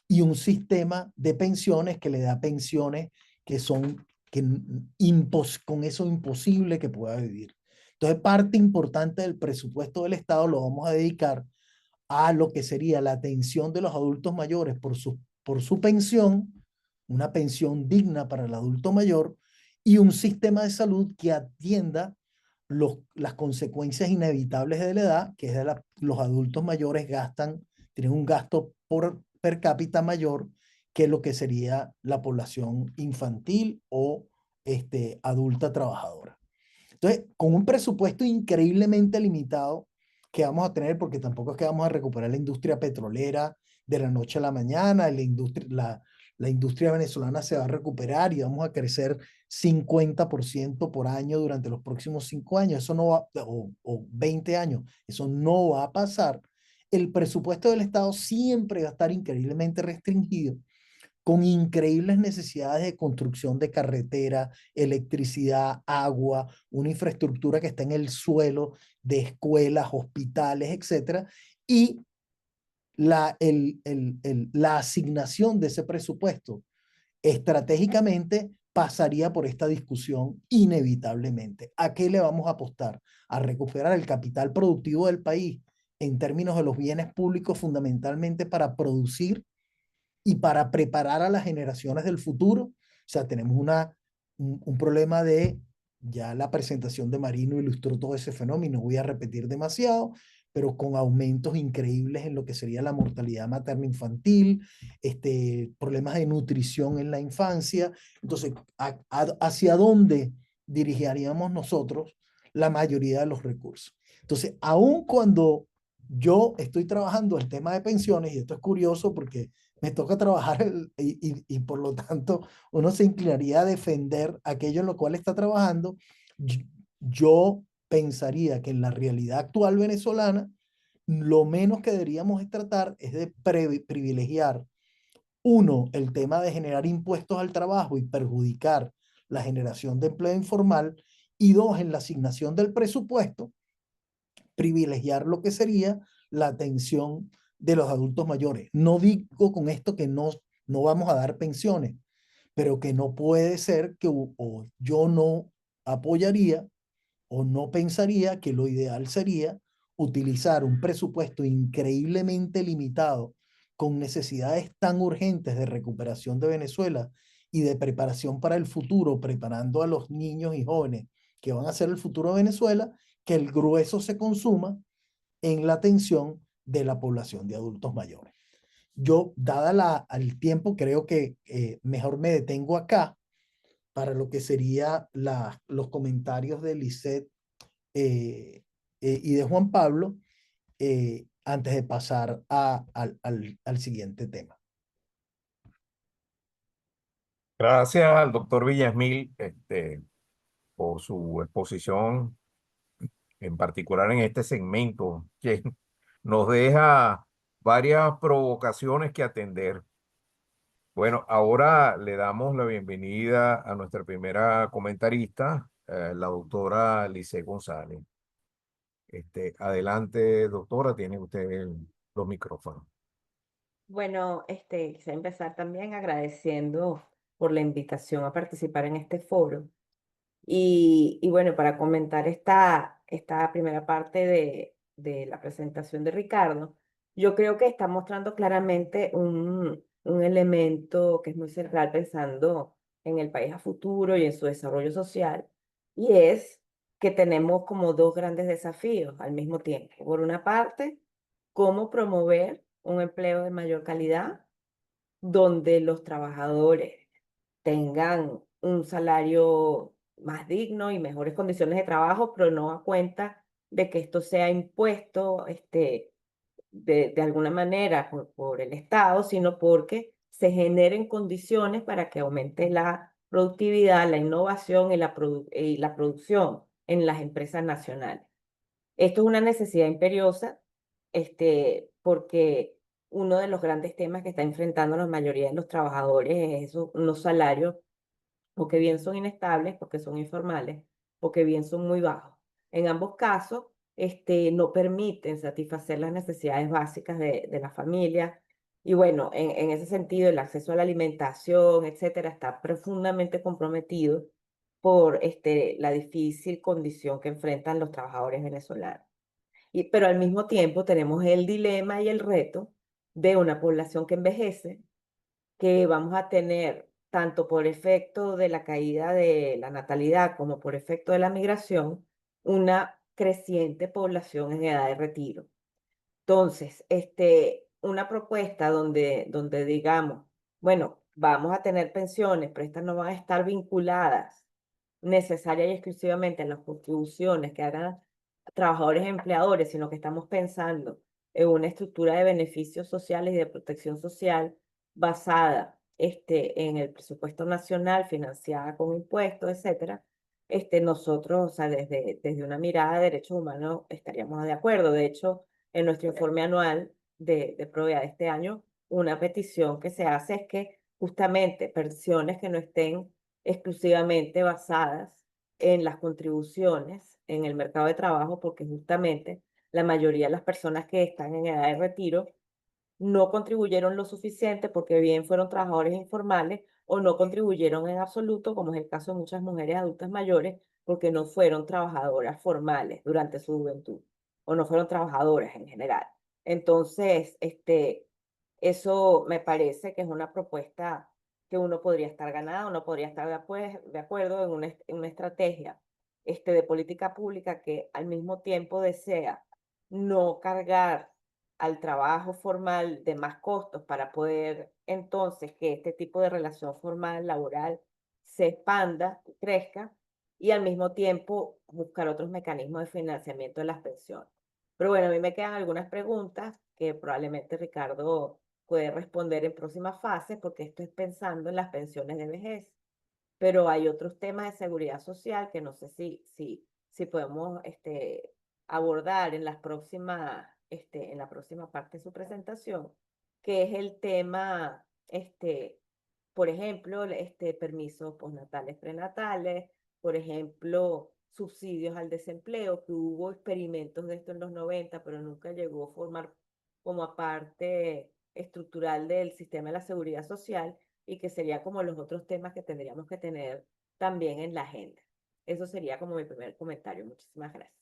y un sistema de pensiones que le da pensiones que son con eso imposible que pueda vivir. Entonces, parte importante del presupuesto del Estado lo vamos a dedicar a lo que sería la atención de los adultos mayores por su pensión, una pensión digna para el adulto mayor y un sistema de salud que atienda las consecuencias inevitables de la edad, que es los adultos mayores tienen un gasto per cápita mayor que lo que sería la población infantil o adulta trabajadora. Entonces, con un presupuesto increíblemente limitado que vamos a tener, porque tampoco es que vamos a recuperar la industria petrolera de la noche a la mañana, la industria venezolana se va a recuperar y vamos a crecer 50% por año durante los próximos 5 años, eso no va, o 20 años, eso no va a pasar. El presupuesto del Estado siempre va a estar increíblemente restringido con increíbles necesidades de construcción de carretera, electricidad, agua, una infraestructura que está en el suelo de escuelas, hospitales, etcétera, y la asignación de ese presupuesto estratégicamente pasaría por esta discusión inevitablemente. ¿A qué le vamos a apostar? A recuperar el capital productivo del país en términos de los bienes públicos fundamentalmente para producir y para preparar a las generaciones del futuro. O sea, tenemos un problema ya la presentación de Marino ilustró todo ese fenómeno, voy a repetir demasiado, pero con aumentos increíbles en lo que sería la mortalidad materno-infantil, problemas de nutrición en la infancia. Entonces, ¿hacia dónde dirigiríamos nosotros la mayoría de los recursos? Entonces, aun cuando yo estoy trabajando el tema de pensiones, y esto es curioso porque me toca trabajar y por lo tanto uno se inclinaría a defender aquello en lo cual está trabajando. Yo pensaría que en la realidad actual venezolana, lo menos que deberíamos tratar es de privilegiar, uno, el tema de generar impuestos al trabajo y perjudicar la generación de empleo informal, y dos, en la asignación del presupuesto, privilegiar lo que sería la atención de los adultos mayores. No digo con esto que no vamos a dar pensiones, pero que no puede ser que yo no apoyaría o no pensaría que lo ideal sería utilizar un presupuesto increíblemente limitado con necesidades tan urgentes de recuperación de Venezuela y de preparación para el futuro, preparando a los niños y jóvenes que van a ser el futuro de Venezuela, que el grueso se consuma en la atención de la población de adultos mayores. Yo, dada al tiempo, creo que mejor me detengo acá para lo que sería los comentarios de Lisette y de Juan Pablo antes de pasar al siguiente tema. Gracias al doctor Villasmil, por su exposición, en particular en este segmento, que nos deja varias provocaciones que atender. Bueno, ahora le damos la bienvenida a nuestra primera comentarista, la doctora Lice González. Adelante, doctora, tiene usted los micrófonos. Bueno, quisiera empezar también agradeciendo por la invitación a participar en este foro. Y bueno, para comentar esta primera parte de la presentación de Ricardo, yo creo que está mostrando claramente un elemento que es muy central pensando en el país a futuro y en su desarrollo social, y es que tenemos como dos grandes desafíos al mismo tiempo. Por una parte, cómo promover un empleo de mayor calidad donde los trabajadores tengan un salario más digno y mejores condiciones de trabajo, pero no a cuenta de que esto sea impuesto de alguna manera por el Estado, sino porque se generen condiciones para que aumente la productividad, la innovación y la producción en las empresas nacionales. Esto es una necesidad imperiosa, porque uno de los grandes temas que está enfrentando la mayoría de los trabajadores es unos salarios o que bien son inestables porque son informales, porque bien son muy bajos. En ambos casos, no permiten satisfacer las necesidades básicas de la familia. Y bueno, en ese sentido, el acceso a la alimentación, etcétera, está profundamente comprometido por la difícil condición que enfrentan los trabajadores venezolanos. Pero al mismo tiempo tenemos el dilema y el reto de una población que envejece, que vamos a tener tanto por efecto de la caída de la natalidad como por efecto de la migración, una creciente población en edad de retiro. Entonces, una propuesta donde digamos, bueno, vamos a tener pensiones, pero estas no van a estar vinculadas necesaria y exclusivamente en las contribuciones que hagan trabajadores y empleadores, sino que estamos pensando en una estructura de beneficios sociales y de protección social basada en el presupuesto nacional, financiada con impuestos, etcétera. Nosotros, o sea, desde una mirada de derechos humanos, estaríamos de acuerdo. De hecho, en nuestro informe anual de Provea de este año, una petición que se hace es que justamente pensiones que no estén exclusivamente basadas en las contribuciones en el mercado de trabajo, porque justamente la mayoría de las personas que están en edad de retiro no contribuyeron lo suficiente porque bien fueron trabajadores informales o no contribuyeron en absoluto, como es el caso de muchas mujeres adultas mayores, porque no fueron trabajadoras formales durante su juventud o no fueron trabajadoras en general. Entonces, eso me parece que es una propuesta que uno podría estar ganado, uno podría estar de acuerdo en una estrategia de política pública que al mismo tiempo desea no cargar al trabajo formal de más costos para poder entonces que este tipo de relación formal laboral se expanda, crezca y al mismo tiempo buscar otros mecanismos de financiamiento de las pensiones. Pero bueno, a mí me quedan algunas preguntas que probablemente Ricardo puede responder en próximas fases porque esto es pensando en las pensiones de vejez. Pero hay otros temas de seguridad social que no sé si podemos abordar en en la próxima parte de su presentación, que es el tema, por ejemplo, permisos postnatales, prenatales, por ejemplo, subsidios al desempleo, que hubo experimentos de esto en los 90, pero nunca llegó a formar como parte estructural del sistema de la seguridad social y que sería como los otros temas que tendríamos que tener también en la agenda. Eso sería como mi primer comentario. Muchísimas gracias.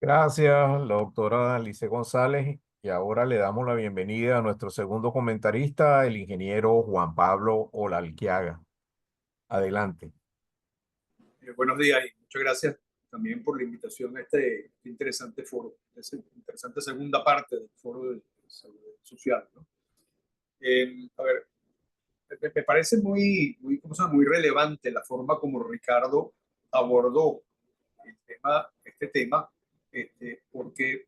Gracias, la doctora Alice González. Y ahora le damos la bienvenida a nuestro segundo comentarista, el ingeniero Juan Pablo Olalquiaga. Adelante. Buenos días y muchas gracias también por la invitación a este interesante foro, esta interesante segunda parte del foro de seguridad social, ¿no? A ver, me parece muy relevante la forma como Ricardo abordó este tema, porque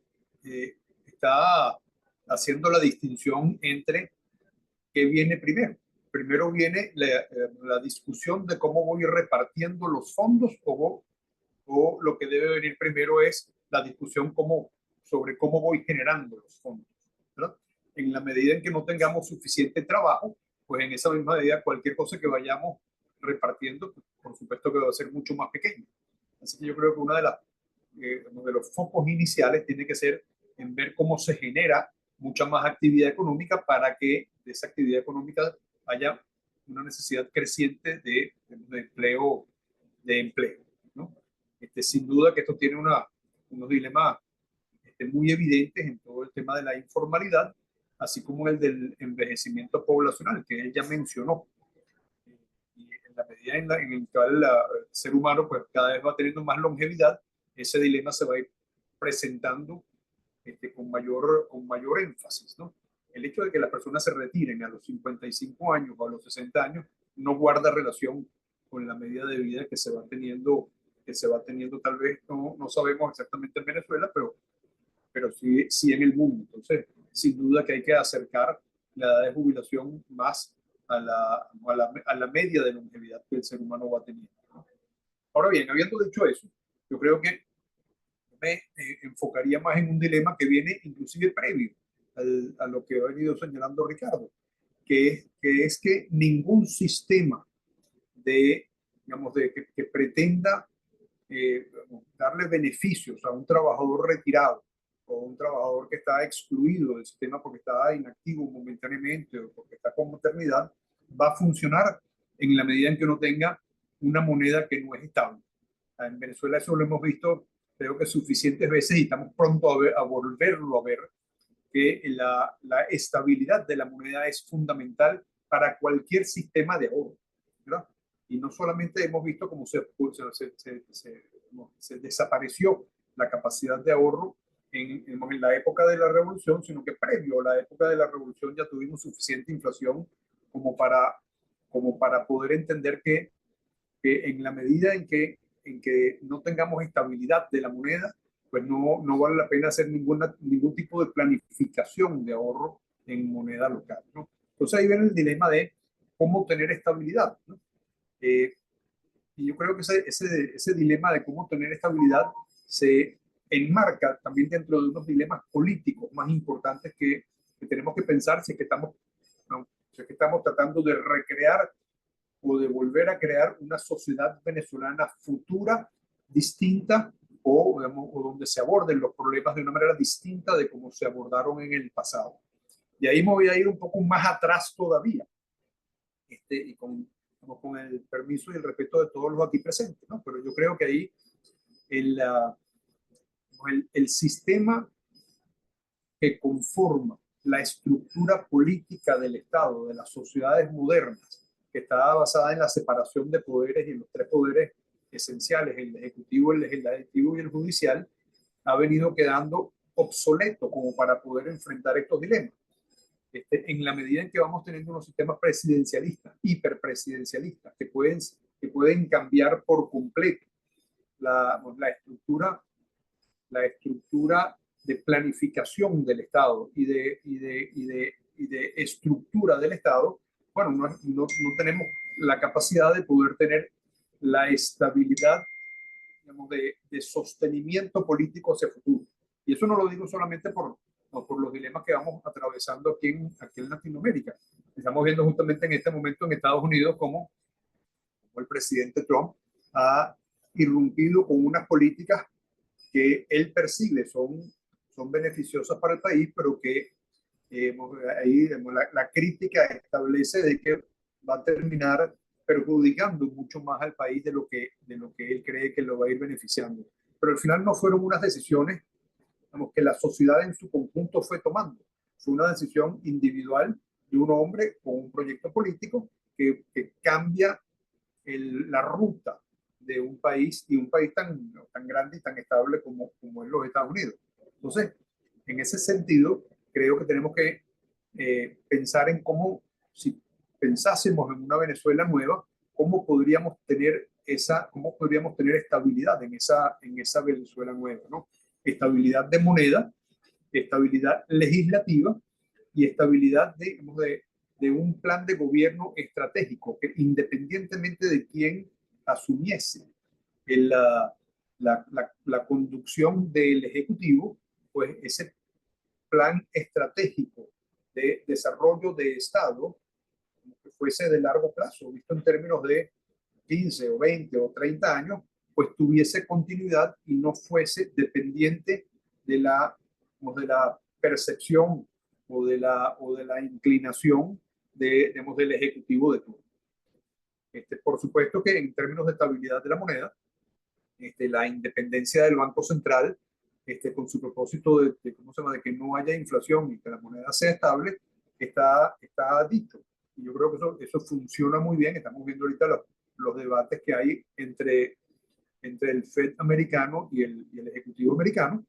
está haciendo la distinción entre qué viene primero. Primero viene la discusión de cómo voy repartiendo los fondos o lo que debe venir primero es la discusión sobre cómo voy generando los fondos, ¿verdad? En la medida en que no tengamos suficiente trabajo, pues en esa misma medida cualquier cosa que vayamos repartiendo, pues, por supuesto que va a ser mucho más pequeño. Así que yo creo que uno de los focos iniciales tiene que ser en ver cómo se genera mucha más actividad económica para que de esa actividad económica haya una necesidad creciente de empleo, ¿no? Sin duda que esto tiene unos dilemas muy evidentes en todo el tema de la informalidad, así como el del envejecimiento poblacional, que él ya mencionó. Y en la medida en el cual el ser humano pues, cada vez va teniendo más longevidad, ese dilema se va a ir presentando con mayor énfasis, ¿no? El hecho de que las personas se retiren a los 55 años o a los 60 años no guarda relación con la medida de vida que se va teniendo tal vez, no sabemos exactamente en Venezuela, pero sí en el mundo. Entonces, sin duda que hay que acercar la edad de jubilación más a la media de longevidad que el ser humano va teniendo, ¿no? Ahora bien, habiendo dicho eso, yo creo que me enfocaría más en un dilema que viene inclusive previo a lo que ha venido señalando Ricardo, que es que ningún sistema de digamos, que pretenda darle beneficios a un trabajador retirado o un trabajador que está excluido del sistema porque está inactivo momentáneamente o porque está con maternidad, va a funcionar en la medida en que uno tenga una moneda que no es estable. En Venezuela eso lo hemos visto, creo que suficientes veces, y estamos pronto a volverlo a ver, que la estabilidad de la moneda es fundamental para cualquier sistema de ahorro, ¿verdad? Y no solamente hemos visto cómo se desapareció la capacidad de ahorro en la época de la revolución, sino que previo a la época de la revolución ya tuvimos suficiente inflación como para poder entender que en la medida en que no tengamos estabilidad de la moneda, pues no vale la pena hacer ningún tipo de planificación de ahorro en moneda local, ¿no? Entonces ahí viene el dilema de cómo tener estabilidad, ¿no? Y yo creo que ese dilema de cómo tener estabilidad se enmarca también dentro de unos dilemas políticos más importantes que tenemos que pensar si es que estamos tratando de recrear o de volver a crear una sociedad venezolana futura, distinta, o donde se aborden los problemas de una manera distinta de cómo se abordaron en el pasado. Y ahí me voy a ir un poco más atrás todavía, y con el permiso y el respeto de todos los aquí presentes, ¿no? Pero yo creo que ahí el sistema que conforma la estructura política del Estado, de las sociedades modernas, que está basada en la separación de poderes y en los tres poderes esenciales, el ejecutivo, el legislativo y el judicial, ha venido quedando obsoleto como para poder enfrentar estos dilemas. En la medida en que vamos teniendo unos sistemas presidencialistas, hiperpresidencialistas, que pueden cambiar por completo la estructura de planificación del Estado y de estructura del Estado, bueno, no tenemos la capacidad de poder tener la estabilidad, digamos, de sostenimiento político hacia el futuro. Y eso no lo digo solamente por los dilemas que vamos atravesando aquí en Latinoamérica. Estamos viendo justamente en este momento en Estados Unidos cómo el presidente Trump ha irrumpido con unas políticas que él percibe son beneficiosas para el país, pero que ahí la crítica establece de que va a terminar perjudicando mucho más al país de lo que él cree que lo va a ir beneficiando. Pero al final no fueron unas decisiones, digamos, que la sociedad en su conjunto fue tomando. Fue una decisión individual de un hombre con un proyecto político que cambia la ruta de un país, y un país tan grande y tan estable como es los Estados Unidos. Entonces, en ese sentido, creo que tenemos que pensar en cómo, si pensásemos en una Venezuela nueva, cómo podríamos tener estabilidad en esa Venezuela nueva, ¿no? Estabilidad de moneda, estabilidad legislativa y estabilidad de un plan de gobierno estratégico que, independientemente de quién asumiese la conducción del Ejecutivo, pues ese plan estratégico de desarrollo de Estado que fuese de largo plazo, visto en términos de 15 o 20 o 30 años, pues tuviese continuidad y no fuese dependiente de la percepción o de la inclinación del Ejecutivo de turno. Por supuesto que en términos de estabilidad de la moneda, la independencia del Banco Central, con su propósito de que no haya inflación y que la moneda sea estable, está dicho. Y yo creo que eso funciona muy bien. Estamos viendo ahorita los debates que hay entre el Fed americano y el Ejecutivo americano,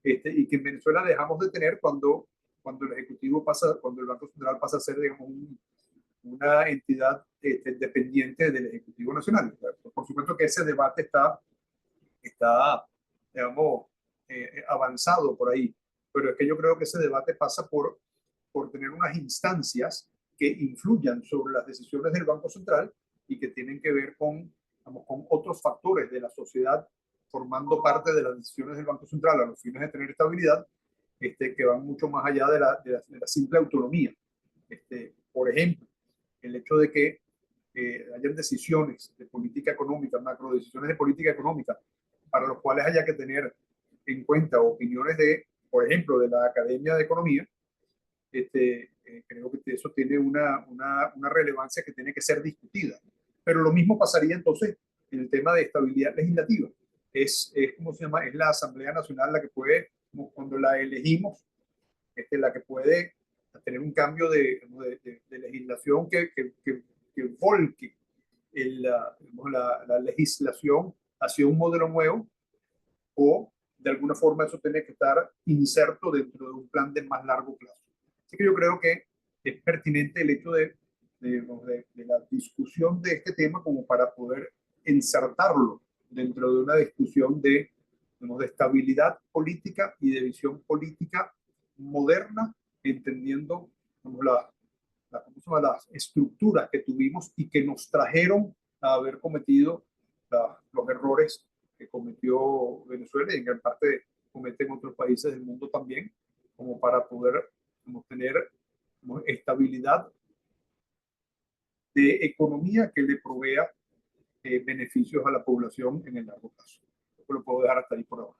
y que en Venezuela dejamos de tener cuando el Banco Central pasa a ser, digamos, una entidad dependiente del Ejecutivo Nacional. Por supuesto que ese debate está digamos, avanzado por ahí, pero es que yo creo que ese debate pasa por tener unas instancias que influyan sobre las decisiones del Banco Central y que tienen que ver con otros factores de la sociedad formando parte de las decisiones del Banco Central a los fines de tener estabilidad, que van mucho más allá de la simple autonomía. Por ejemplo, el hecho de que hayan decisiones de política económica, macro decisiones de política económica, para los cuales haya que tener en cuenta opiniones de, por ejemplo, de la Academia de Economía, creo que eso tiene una relevancia que tiene que ser discutida. Pero lo mismo pasaría entonces en el tema de estabilidad legislativa. ¿Cómo se llama? Es la Asamblea Nacional la que puede, cuando la elegimos, la que puede tener un cambio de legislación que volque la legislación hacia un modelo nuevo, o de alguna forma eso tiene que estar inserto dentro de un plan de más largo plazo. Así que yo creo que es pertinente el hecho de la discusión de este tema como para poder insertarlo dentro de una discusión de estabilidad política y de visión política moderna, entendiendo las estructuras que tuvimos y que nos trajeron a haber cometido los errores que cometió Venezuela y en gran parte cometen otros países del mundo también, como para poder tener estabilidad de economía que le provea beneficios a la población en el largo plazo. Yo lo puedo dejar hasta ahí por ahora.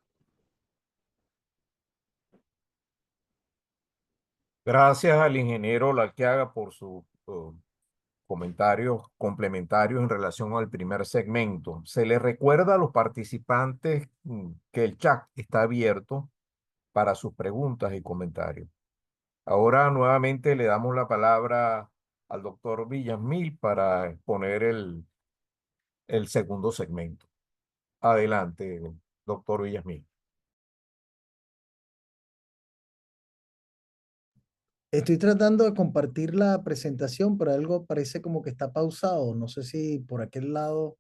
Gracias al ingeniero Larqueaga por sus comentarios complementarios en relación al primer segmento. Se les recuerda a los participantes que el chat está abierto para sus preguntas y comentarios. Ahora nuevamente le damos la palabra al doctor Villamil para exponer el segundo segmento. Adelante, doctor Villamil. Estoy tratando de compartir la presentación, pero algo parece como que está pausado. No sé si por aquel lado.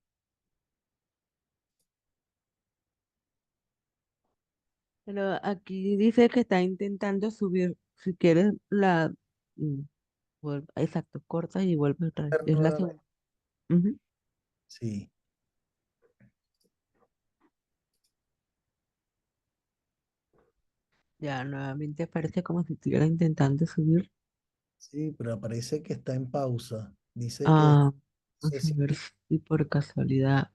Pero aquí dice que está intentando subir. Si quieres, mm, exacto, cortas y vuelves otra vez. Es la Nuevamente. segunda. Ujú. Sí. Ya nuevamente parece como si estuviera intentando subir. Sí, pero parece que está en pausa. Dice que Ah, no sé vamos a ver si, si por casualidad.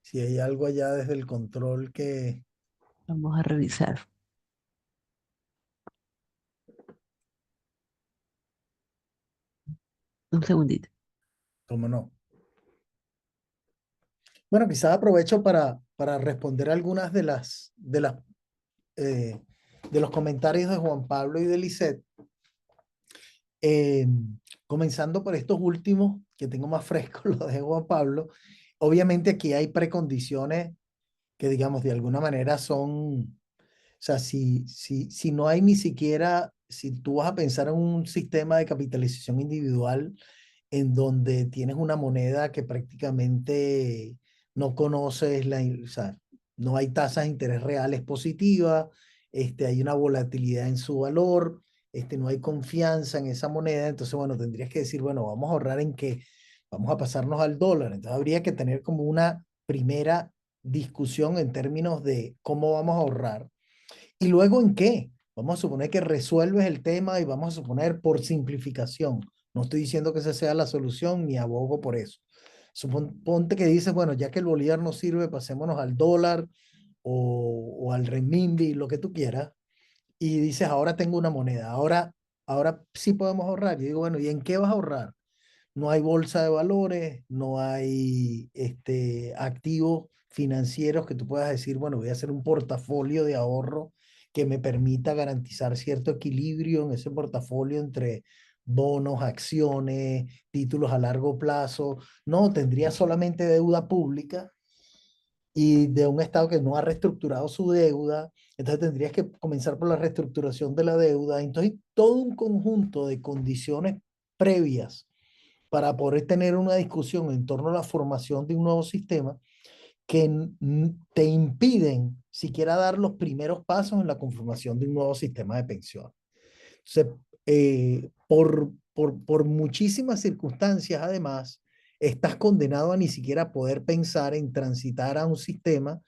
si hay algo allá desde el control que, Vamos a revisar. Un segundito. como no. Bueno, quizás aprovecho para responder algunas eh, de los comentarios de Juan Pablo y de Lisette. Eh, Comenzando por estos últimos, que tengo más frescos, los de Juan Pablo. Obviamente aquí hay precondiciones que, digamos, de alguna manera son, o sea, si no hay ni siquiera, si tú vas a pensar en un sistema de capitalización individual en donde tienes una moneda que prácticamente no conoces, o sea, no hay tasas de interés reales positivas, hay una volatilidad en su valor, no hay confianza en esa moneda, entonces, bueno, tendrías que decir, bueno, vamos a ahorrar en qué, vamos a pasarnos al dólar, entonces habría que tener como una primera discusión en términos de cómo vamos a ahorrar y luego en qué. Vamos a suponer que resuelves el tema y vamos a suponer por simplificación. No estoy diciendo que esa sea la solución ni abogo por eso. Ponte que dices, bueno, ya que el bolívar no sirve, pasémonos al dólar o al renminbi, lo que tú quieras. Y dices, ahora tengo una moneda, ahora sí podemos ahorrar. Yo digo, bueno, ¿y en qué vas a ahorrar? No hay bolsa de valores, no hay activos financieros que tú puedas decir, bueno, voy a hacer un portafolio de ahorro que me permita garantizar cierto equilibrio en ese portafolio entre bonos, acciones, títulos a largo plazo. No, tendría solamente deuda pública y de un Estado que no ha reestructurado su deuda. Entonces tendrías que comenzar por la reestructuración de la deuda. Entonces, todo un conjunto de condiciones previas para poder tener una discusión en torno a la formación de un nuevo sistema que te impiden siquiera dar los primeros pasos en la conformación de un nuevo sistema de pensiones. Entonces, por muchísimas circunstancias, además, estás condenado a ni siquiera poder pensar en transitar a un sistema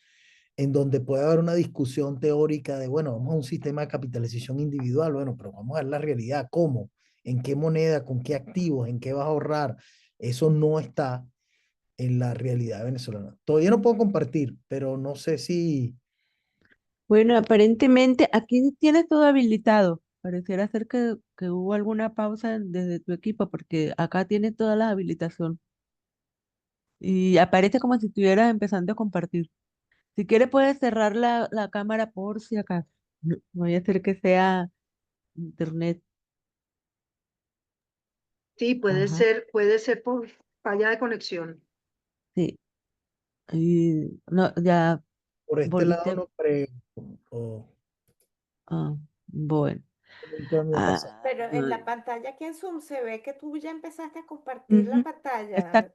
en donde puede haber una discusión teórica de, bueno, vamos a un sistema de capitalización individual, bueno, pero vamos a ver la realidad, ¿cómo? en qué moneda, con qué activos, en qué vas a ahorrar. Eso no está en la realidad venezolana. Todavía no puedo compartir, pero no sé si... Bueno, aparentemente aquí tienes todo habilitado. Pareciera ser que hubo alguna pausa desde tu equipo porque acá tienes todas las habilitaciones y aparece como si estuvieras empezando a compartir. Si quieres puedes cerrar la cámara por si acaso. No vaya a ser que sea internet. Sí, Ajá, puede ser por falla de conexión. sí. Y no, ya Por este lado volviste. no creo. O Ah, bueno. nunca me ha pasado. Pero en la Ay, pantalla aquí en Zoom se ve que tú ya empezaste a compartir la ujú, está, pantalla.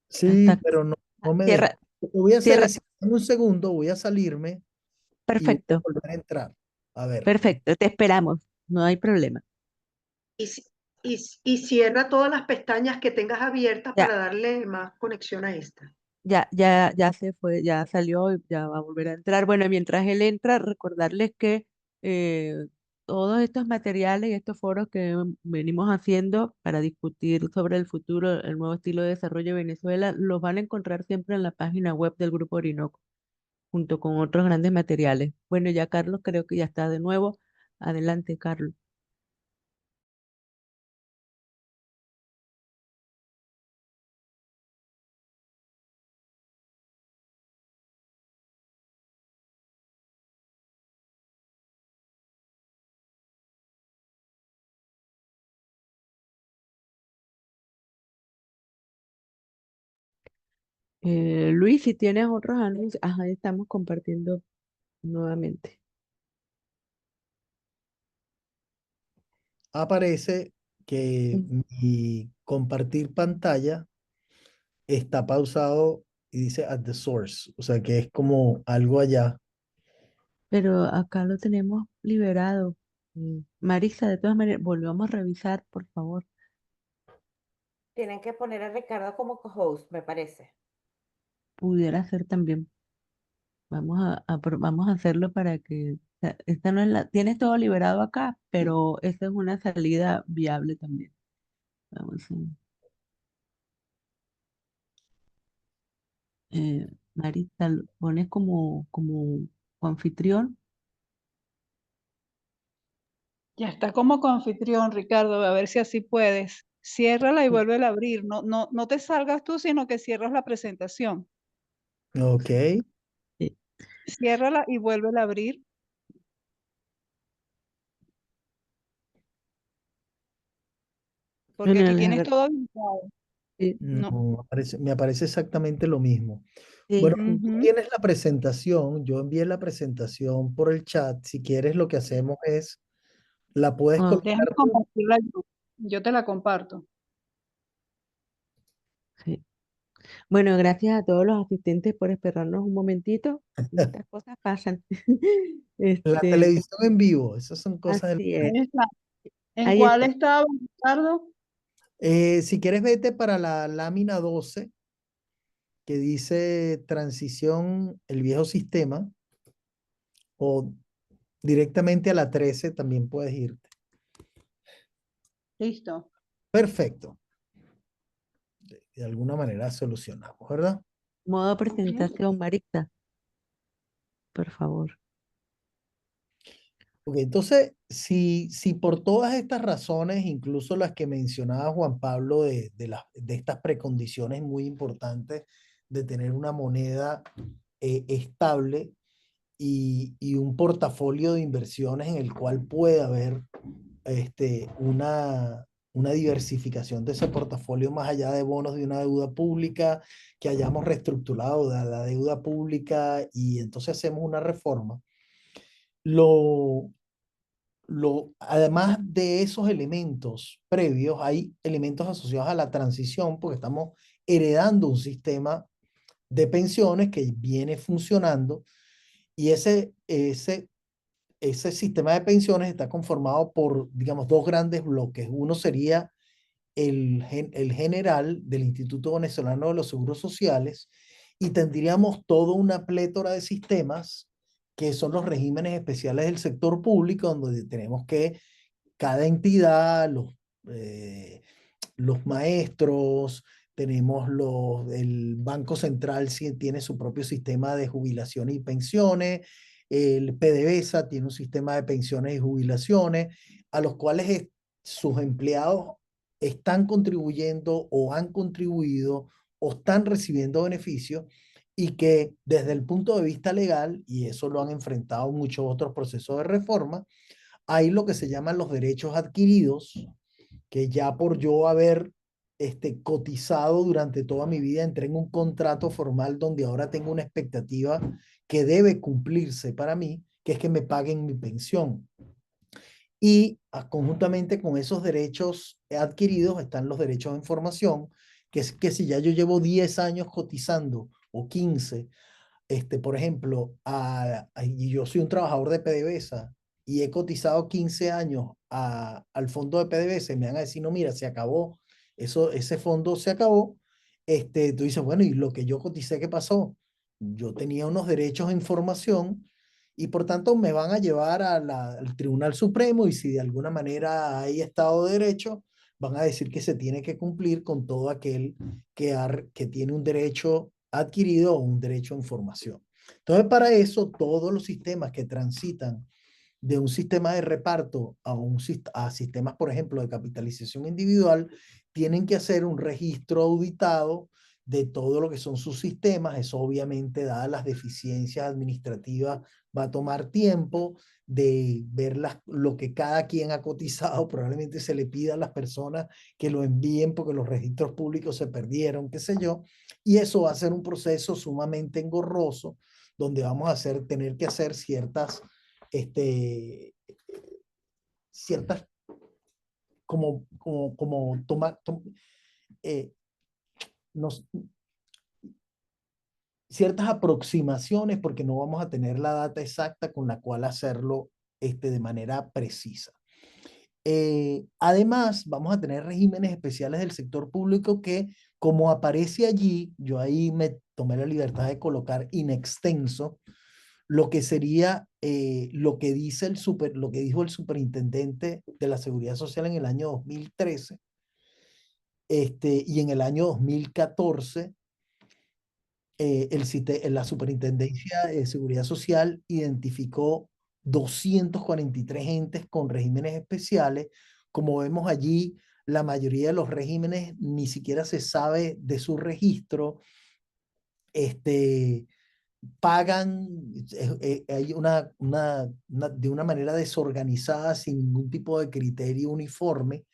Sí, está. pero no, no me deja. Cierra, Lo que voy a hacer cierra. es, en un segundo, voy a salirme y voy a Perfecto, volver a entrar. A ver. perfecto. Te esperamos. No hay problema. Y, y cierra todas las pestañas que tengas abiertas Ya, para darle más conexión a esta. ya se fue, ya salió y ya va a volver a entrar. Bueno, mientras él entra, recordarles que eh, todos estos materiales y estos foros que venimos haciendo para discutir sobre el futuro, el nuevo estilo de desarrollo de Venezuela, los van a encontrar siempre en la página web del Grupo Orinoco, junto con otros grandes materiales. Bueno, ya Carlos creo que ya está de nuevo. Adelante, Carlos. Luis, si tienes otros anuncios, ajá, estamos compartiendo nuevamente. Aparece que Mm. mi compartir pantalla está pausado y dice at the source. O sea que es como algo allá. Pero acá lo tenemos liberado. Marisa, de todas maneras, volvamos a revisar, por favor. Tienen que poner a Ricardo como co-host, me parece. Pudiera ser también. Vamos a hacerlo para que, o sea, esta no es tienes todo liberado acá, pero esta es una salida viable también. Vamos a, Marisa, lo pones como anfitrión. Ya está como coanfitrión, Ricardo, a ver si así puedes. Ciérrala y Sí, vuélvela a abrir. No te salgas tú, sino que cierras la presentación. Ok. sí. Ciérrala y vuélvela a abrir, porque Bueno, aquí les tienes todo habilitado. sí, No, No. me aparece exactamente lo mismo. sí. Bueno, tú Ujú. tienes la presentación. Yo envié la presentación por el chat. Si quieres, lo que hacemos es, la puedes Ah, Déjame colocar tú. compartirla yo. Yo te la comparto. sí. Bueno, gracias a todos los asistentes por esperarnos un momentito. Estas cosas pasan. La Este, televisión en vivo. Esas son cosas del así es. Ahí está. ¿En Ahí cuál está. estaba, Ricardo? Si quieres, vete para la lámina 12 que dice transición, el viejo sistema, o directamente a la 13 también puedes irte. Listo. Perfecto. De alguna manera solucionamos, ¿verdad? Modo Ujú. presentación, Marita, por favor. Ok, entonces, si por todas estas razones, incluso las que mencionaba Juan Pablo de estas precondiciones muy importantes de tener una moneda estable y un portafolio de inversiones en el cual puede haber una diversificación de ese portafolio más allá de bonos de una deuda pública, que hayamos reestructurado la deuda pública y entonces hacemos una reforma. Lo, además de esos elementos previos, hay elementos asociados a la transición porque estamos heredando un sistema de pensiones que viene funcionando y ese sistema de pensiones está conformado por, digamos, dos grandes bloques. Uno sería el general del Instituto Venezolano de los Seguros Sociales y tendríamos toda una plétora de sistemas que son los regímenes especiales del sector público, donde tenemos que cada entidad, los maestros, tenemos el Banco Central tiene su propio sistema de jubilaciones y pensiones, el PDVSA tiene un sistema de pensiones y jubilaciones, a los cuales sus empleados están contribuyendo o han contribuido o están recibiendo beneficios y que desde el punto de vista legal, y eso lo han enfrentado muchos otros procesos de reforma, hay lo que se llaman los derechos adquiridos, que ya por yo haber cotizado durante toda mi vida, entré en un contrato formal donde ahora tengo una expectativa que debe cumplirse para mí, que es que me paguen mi pensión. Y conjuntamente con esos derechos adquiridos están los derechos de información, que es que si ya yo llevo 10 años cotizando o 15, por ejemplo, y yo soy un trabajador de PDVSA y he cotizado 15 años al fondo de PDVSA, me van a decir, no, mira, se acabó, ese fondo se acabó. Tú dices, bueno, ¿y lo que yo coticé, qué pasó? Yo tenía unos derechos de información y por tanto me van a llevar al Tribunal Supremo y si de alguna manera hay Estado de Derecho, van a decir que se tiene que cumplir con todo aquel que tiene un derecho adquirido o un derecho a información. Entonces, para eso, todos los sistemas que transitan de un sistema de reparto a sistemas, por ejemplo, de capitalización individual, tienen que hacer un registro auditado de todo lo que son sus sistemas. Eso obviamente, dadas las deficiencias administrativas, va a tomar tiempo de ver lo que cada quien ha cotizado. Probablemente se le pida a las personas que lo envíen porque los registros públicos se perdieron, qué sé yo. Y eso va a ser un proceso sumamente engorroso donde vamos a tener que hacer ciertas como tomar ciertas aproximaciones porque no vamos a tener la data exacta con la cual hacerlo de manera precisa. Además, vamos a tener regímenes especiales del sector público que, como aparece allí, yo ahí me tomé la libertad de colocar in extenso, lo que sería lo que dijo el superintendente de la Seguridad Social en el año 2013 y en el año 2014 la Superintendencia de Seguridad Social identificó 243 entes con regímenes especiales. Como vemos allí, la mayoría de los regímenes ni siquiera se sabe de su registro. Pagan hay de una manera desorganizada, sin ningún tipo de criterio uniforme,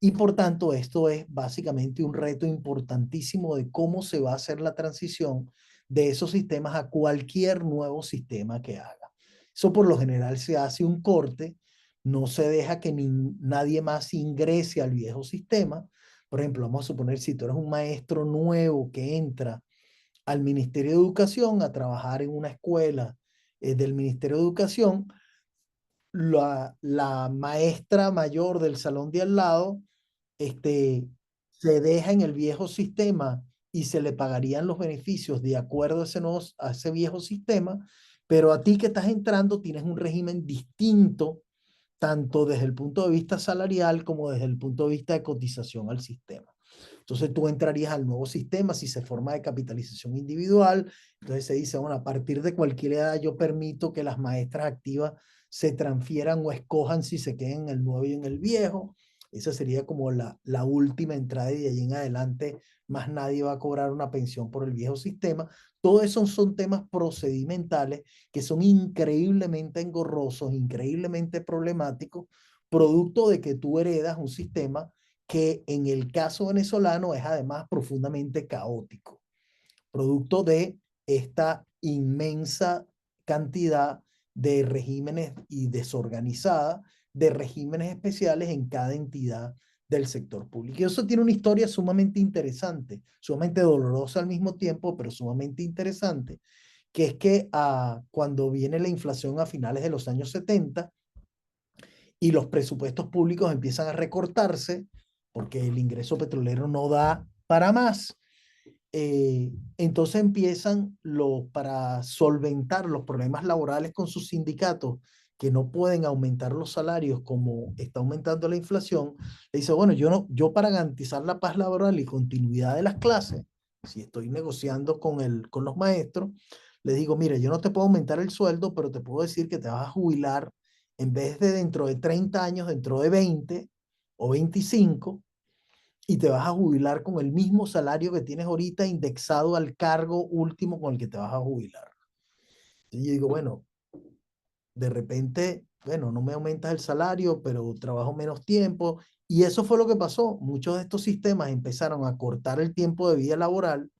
y por tanto esto es básicamente un reto importantísimo de cómo se va a hacer la transición de esos sistemas a cualquier nuevo sistema que haga. Eso por lo general se hace un corte, no se deja que nadie más ingrese al viejo sistema. Por ejemplo, vamos a suponer si tú eres un maestro nuevo que entra al Ministerio de Educación a trabajar en una escuela del Ministerio de Educación, la maestra mayor del salón de al lado se deja en el viejo sistema y se le pagarían los beneficios de acuerdo a ese viejo sistema, pero a ti que estás entrando tienes un régimen distinto, tanto desde el punto de vista salarial como desde el punto de vista de cotización al sistema. Entonces tú entrarías al nuevo sistema si se forma de capitalización individual. Entonces se dice, bueno, a partir de cualquier edad yo permito que las maestras activas se transfieran o escojan si se queden en el nuevo y en el viejo. Esa sería como la última entrada y de allí en adelante más nadie va a cobrar una pensión por el viejo sistema. Todo eso son temas procedimentales que son increíblemente engorrosos, increíblemente problemáticos, producto de que tú heredas un sistema que en el caso venezolano es además profundamente caótico, producto de esta inmensa cantidad de regímenes y desorganizada de regímenes especiales en cada entidad del sector público. Y eso tiene una historia sumamente interesante, sumamente dolorosa al mismo tiempo, pero sumamente interesante, que es que cuando viene la inflación a finales de los años 70 y los presupuestos públicos empiezan a recortarse, porque el ingreso petrolero no da para más, entonces empiezan para solventar los problemas laborales con sus sindicatos que no pueden aumentar los salarios como está aumentando la inflación, le dice, bueno, yo para garantizar la paz laboral y continuidad de las clases, si estoy negociando con los maestros, les digo, mira, yo no te puedo aumentar el sueldo, pero te puedo decir que te vas a jubilar en vez de dentro de 30 años, dentro de 20 o 25, y te vas a jubilar con el mismo salario que tienes ahorita indexado al cargo último con el que te vas a jubilar. Y yo digo, bueno, de repente, bueno, no me aumentas el salario, pero trabajo menos tiempo. Y eso fue lo que pasó. Muchos de estos sistemas empezaron a cortar el tiempo de vida laboral.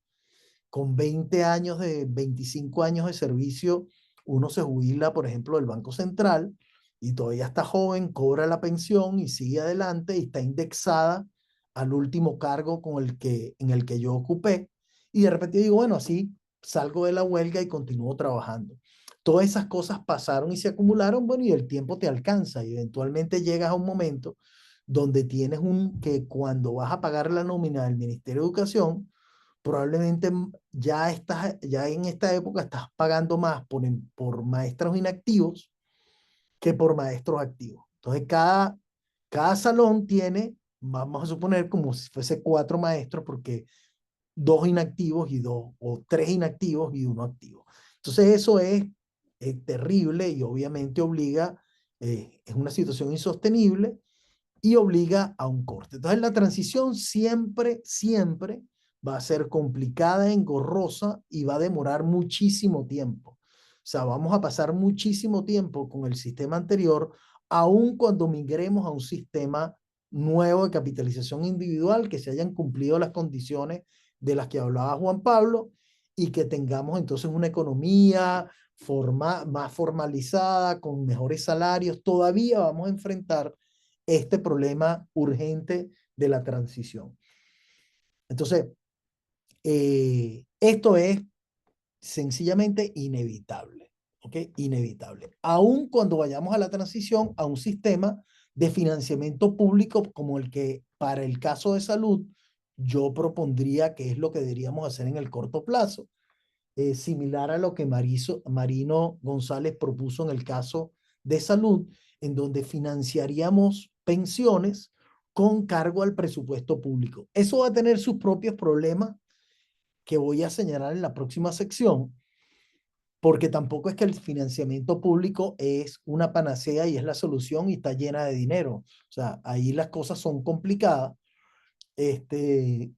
Con 20 años 25 años de servicio, uno se jubila, por ejemplo, del Banco Central y todavía está joven, cobra la pensión y sigue adelante y está indexada al último cargo en el que yo ocupé. Y de repente digo, bueno, así salgo de la huelga y continúo trabajando. Todas esas cosas pasaron y se acumularon, bueno, y el tiempo te alcanza y eventualmente llegas a un momento donde tienes que cuando vas a pagar la nómina del Ministerio de Educación, probablemente ya en esta época estás pagando más por maestros inactivos que por maestros activos. Entonces, cada salón tiene, vamos a suponer, como si fuese 4 maestros, porque 2 inactivos o 3 inactivos y 1 activo. Entonces, eso es terrible y obviamente es una situación insostenible y obliga a un corte. Entonces, la transición siempre va a ser complicada, engorrosa y va a demorar muchísimo tiempo. O sea, vamos a pasar muchísimo tiempo con el sistema anterior, aun cuando migremos a un sistema nuevo de capitalización individual, que se hayan cumplido las condiciones de las que hablaba Juan Pablo y que tengamos entonces una economía más formalizada, con mejores salarios. Todavía vamos a enfrentar este problema urgente de la transición. Entonces, esto es sencillamente inevitable, ¿ok? Inevitable. Aun cuando vayamos a la transición a un sistema de financiamiento público como el que para el caso de salud yo propondría que es lo que deberíamos hacer en el corto plazo, similar a lo que Marino González propuso en el caso de salud, en donde financiaríamos pensiones con cargo al presupuesto público. Eso va a tener sus propios problemas que voy a señalar en la próxima sección, porque tampoco es que el financiamiento público es una panacea y es la solución y está llena de dinero. O sea, ahí las cosas son complicadas.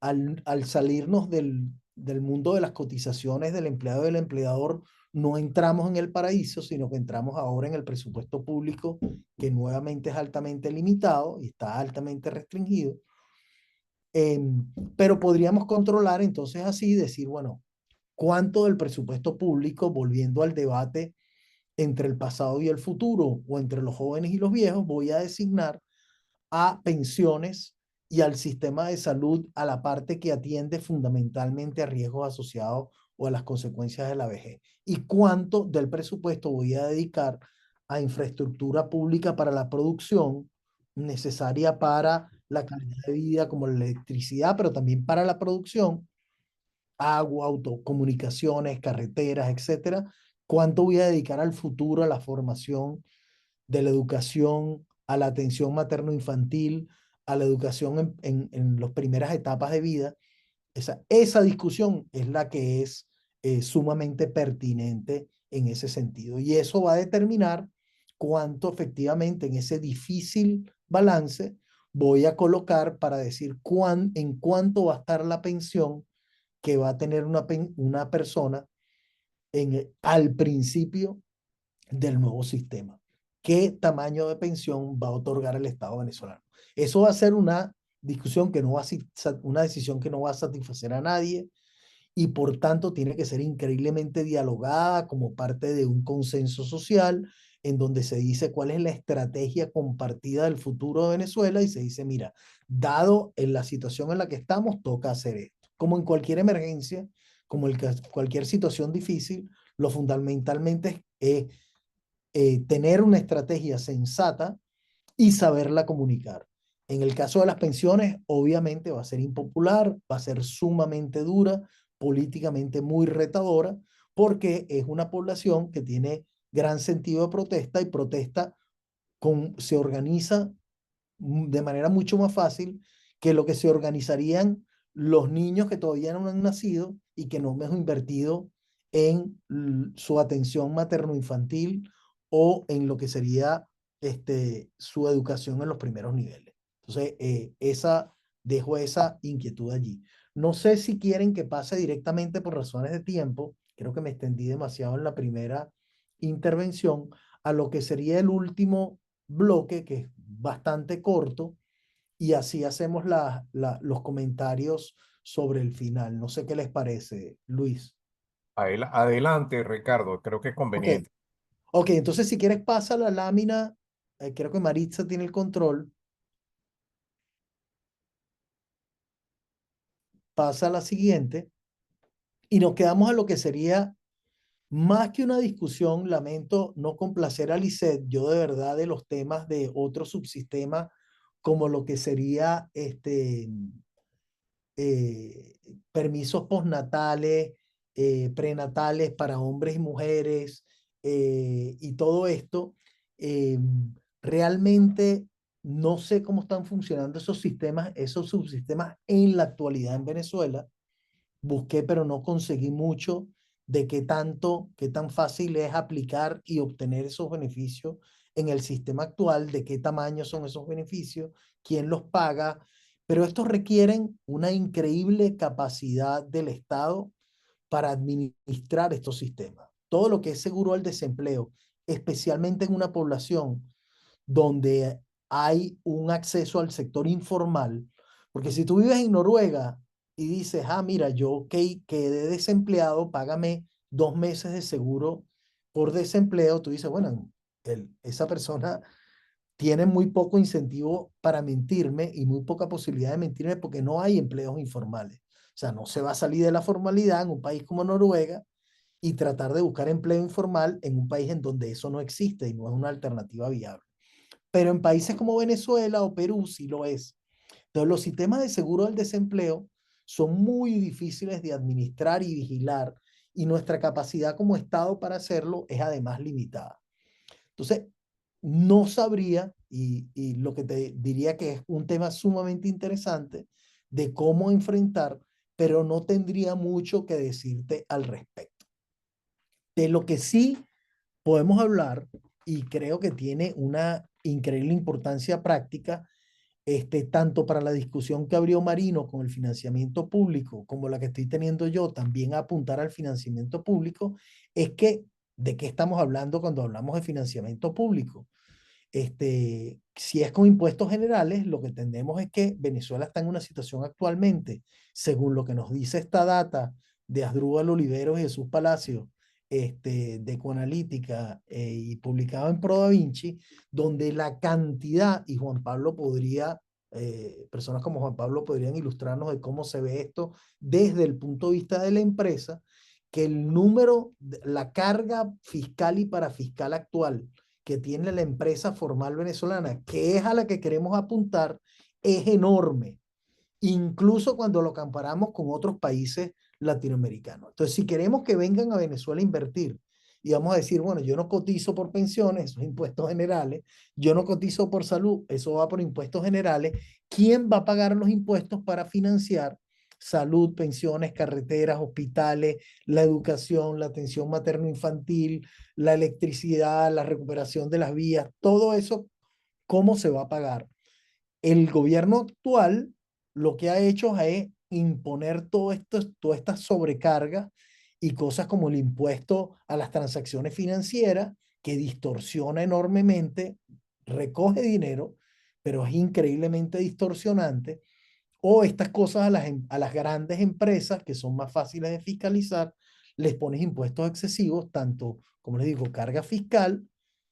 Al salirnos del mundo de las cotizaciones del empleado y del empleador, no entramos en el paraíso, sino que entramos ahora en el presupuesto público, que nuevamente es altamente limitado y está altamente restringido. Pero podríamos controlar entonces así, decir, bueno, ¿cuánto del presupuesto público, volviendo al debate entre el pasado y el futuro, o entre los jóvenes y los viejos, voy a designar a pensiones y al sistema de salud, a la parte que atiende fundamentalmente a riesgos asociados o a las consecuencias de la vejez? ¿Y cuánto del presupuesto voy a dedicar a infraestructura pública para la producción necesaria para la calidad de vida, como la electricidad, pero también para la producción, agua, autocomunicaciones, carreteras, etcétera? ¿Cuánto voy a dedicar al futuro, a la formación de la educación, a la atención materno-infantil, a la educación en las primeras etapas de vida? Esa discusión es la que es sumamente pertinente en ese sentido. Y eso va a determinar cuánto efectivamente en ese difícil balance voy a colocar para decir en cuánto va a estar la pensión que va a tener una persona al principio del nuevo sistema. ¿Qué tamaño de pensión va a otorgar el Estado venezolano? Eso va a ser una discusión que no va a, una decisión que no va a satisfacer a nadie y por tanto tiene que ser increíblemente dialogada como parte de un consenso social en donde se dice cuál es la estrategia compartida del futuro de Venezuela y se dice, mira, dado en la situación en la que estamos, toca hacer esto. Como en cualquier emergencia, como cualquier situación difícil, lo fundamentalmente es tener una estrategia sensata y saberla comunicar. En el caso de las pensiones, obviamente va a ser impopular, va a ser sumamente dura, políticamente muy retadora, porque es una población que tiene gran sentido de protesta y protesta se organiza de manera mucho más fácil que lo que se organizarían los niños que todavía no han nacido y que no hemos invertido en su atención materno-infantil o en lo que sería su educación en los primeros niveles. Entonces, dejo esa inquietud allí. No sé si quieren que pase directamente por razones de tiempo, creo que me extendí demasiado en la primera intervención, a lo que sería el último bloque, que es bastante corto, y así hacemos los comentarios sobre el final. No sé qué les parece, Luis. Adelante, Ricardo, creo que es Ok, conveniente. ok, entonces si quieres pasa la lámina, creo que Maritza tiene el control, pasa a la siguiente, y nos quedamos a lo que sería más que una discusión. Lamento no complacer a Lisset, yo de verdad de los temas de otro subsistema, como lo que sería eh, permisos postnatales, prenatales para hombres y mujeres, y todo esto, eh, realmente no sé cómo están funcionando esos sistemas, esos subsistemas en la actualidad en Venezuela. Busqué, pero no conseguí mucho de qué tan fácil es aplicar y obtener esos beneficios en el sistema actual, de qué tamaño son esos beneficios, quién los paga, pero estos requieren una increíble capacidad del Estado para administrar estos sistemas. Todo lo que es seguro al desempleo, especialmente en una población donde hay un acceso al sector informal, porque si tú vives en Noruega y dices, ah, mira, yo quedé desempleado, págame 2 meses de seguro por desempleo, tú dices, bueno, esa persona tiene muy poco incentivo para mentirme y muy poca posibilidad de mentirme porque no hay empleos informales. O sea, no se va a salir de la formalidad en un país como Noruega y tratar de buscar empleo informal en un país en donde eso no existe y no es una alternativa viable. Pero en países como Venezuela o Perú sí lo es. Entonces, los sistemas de seguro del desempleo son muy difíciles de administrar y vigilar, y nuestra capacidad como Estado para hacerlo es además limitada. Entonces, no sabría, y lo que te diría que es un tema sumamente interesante de cómo enfrentar, pero no tendría mucho que decirte al respecto. De lo que sí podemos hablar, y creo que tiene una increíble importancia práctica, tanto para la discusión que abrió Marino con el financiamiento público, como la que estoy teniendo yo, también a apuntar al financiamiento público, es que, ¿de qué estamos hablando cuando hablamos de financiamiento público? Si es con impuestos generales, lo que entendemos es que Venezuela está en una situación actualmente, según lo que nos dice esta data de Asdrúbal Oliveros y Jesús Palacio, de Ecoanalítica, y publicado en Pro Da Vinci, donde la cantidad, y Juan Pablo podría, personas como Juan Pablo podrían ilustrarnos de cómo se ve esto desde el punto de vista de la empresa, que el número, la carga fiscal y parafiscal actual que tiene la empresa formal venezolana, que es a la que queremos apuntar, es enorme, incluso cuando lo comparamos con otros países latinoamericanos. Entonces, si queremos que vengan a Venezuela a invertir y vamos a decir, bueno, yo no cotizo por pensiones, esos impuestos generales, yo no cotizo por salud, eso va por impuestos generales, ¿quién va a pagar los impuestos para financiar salud, pensiones, carreteras, hospitales, la educación, la atención materno-infantil, la electricidad, la recuperación de las vías, todo eso? ¿Cómo se va a pagar? El gobierno actual lo que ha hecho es imponer toda esta sobrecarga y cosas como el impuesto a las transacciones financieras, que distorsiona enormemente, recoge dinero, pero es increíblemente distorsionante, o estas cosas a las grandes empresas que son más fáciles de fiscalizar, les pones impuestos excesivos, tanto, como les digo, carga fiscal,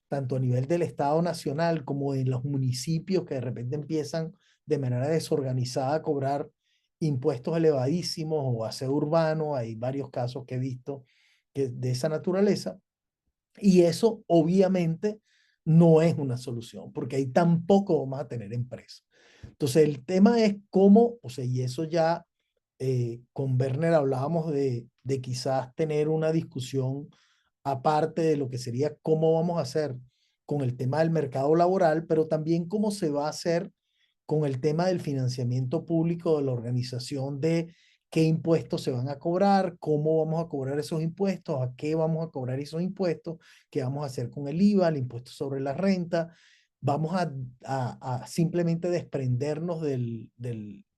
tanto a nivel del Estado nacional como en los municipios que de repente empiezan de manera desorganizada a cobrar impuestos elevadísimos, o aseo urbano. Hay varios casos que he visto de esa naturaleza, y eso obviamente no es una solución, porque ahí tampoco vamos a tener empresas. Entonces el tema es cómo, o sea, y eso ya, con Werner hablábamos de quizás tener una discusión aparte de lo que sería cómo vamos a hacer con el tema del mercado laboral, pero también cómo se va a hacer con el tema del financiamiento público de la organización, de qué impuestos se van a cobrar, cómo vamos a cobrar esos impuestos, a qué vamos a cobrar esos impuestos, qué vamos a hacer con el IVA, el impuesto sobre la renta. Vamos a simplemente desprendernos del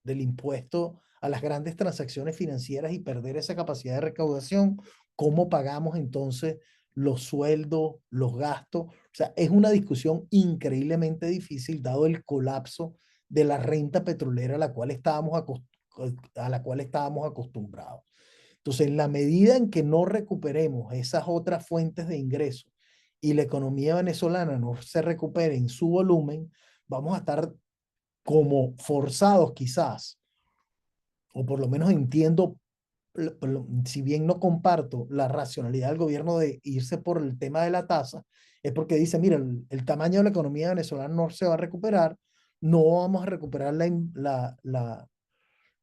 impuesto a las grandes transacciones financieras y perder esa capacidad de recaudación. ¿Cómo pagamos entonces los sueldos, los gastos? O sea, es una discusión increíblemente difícil dado el colapso de la renta petrolera a la cual estábamos acostumbrados. Entonces, en la medida en que no recuperemos esas otras fuentes de ingreso y la economía venezolana no se recupere en su volumen, vamos a estar como forzados quizás, o por lo menos entiendo, si bien no comparto la racionalidad del gobierno de irse por el tema de la tasa, es porque dice, mira, el tamaño de la economía venezolana no se va a recuperar, no vamos a recuperar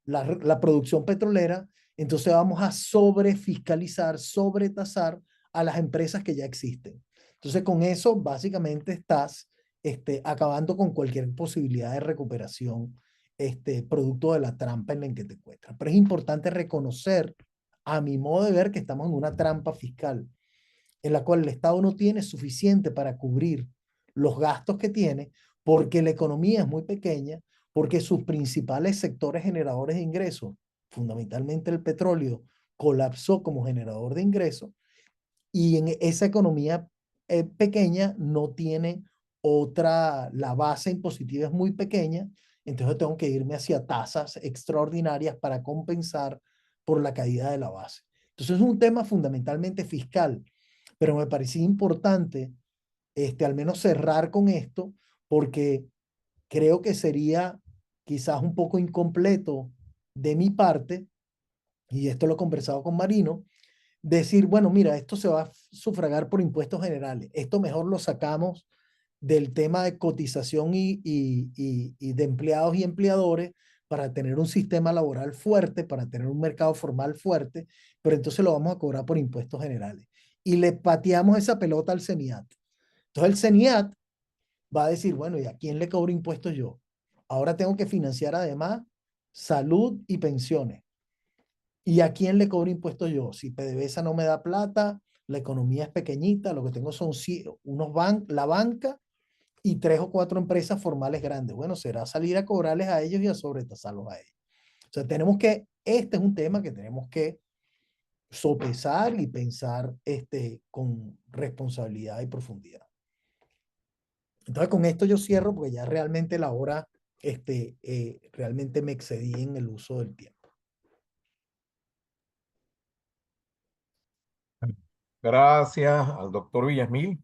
la producción petrolera, entonces vamos a sobrefiscalizar, sobretasar a las empresas que ya existen. Entonces con eso básicamente estás acabando con cualquier posibilidad de recuperación producto de la trampa en la que te encuentras. Pero es importante reconocer, a mi modo de ver, que estamos en una trampa fiscal en la cual el Estado no tiene suficiente para cubrir los gastos que tiene, porque la economía es muy pequeña, porque sus principales sectores generadores de ingresos, fundamentalmente el petróleo, colapsó como generador de ingresos, y en esa economía pequeña no tiene la base impositiva es muy pequeña, entonces tengo que irme hacia tasas extraordinarias para compensar por la caída de la base. Entonces es un tema fundamentalmente fiscal, pero me parecía importante al menos cerrar con esto, porque creo que sería quizás un poco incompleto de mi parte, y esto lo he conversado con Marino, decir, bueno, mira, esto se va a sufragar por impuestos generales, esto mejor lo sacamos del tema de cotización y de empleados y empleadores para tener un sistema laboral fuerte, para tener un mercado formal fuerte, pero entonces lo vamos a cobrar por impuestos generales. Y le pateamos esa pelota al CENIAT. Entonces el CENIAT va a decir, bueno, ¿y a quién le cobro impuestos yo? Ahora tengo que financiar además salud y pensiones. ¿Y a quién le cobro impuestos yo? Si PDVSA no me da plata, la economía es pequeñita, lo que tengo son la banca y 3 o 4 empresas formales grandes. Bueno, será salir a cobrarles a ellos y a sobretasarlos a ellos. O sea, este es un tema que tenemos que sopesar y pensar con responsabilidad y profundidad. Entonces, con esto yo cierro porque ya realmente la hora, realmente me excedí en el uso del tiempo. Gracias al doctor Villasmil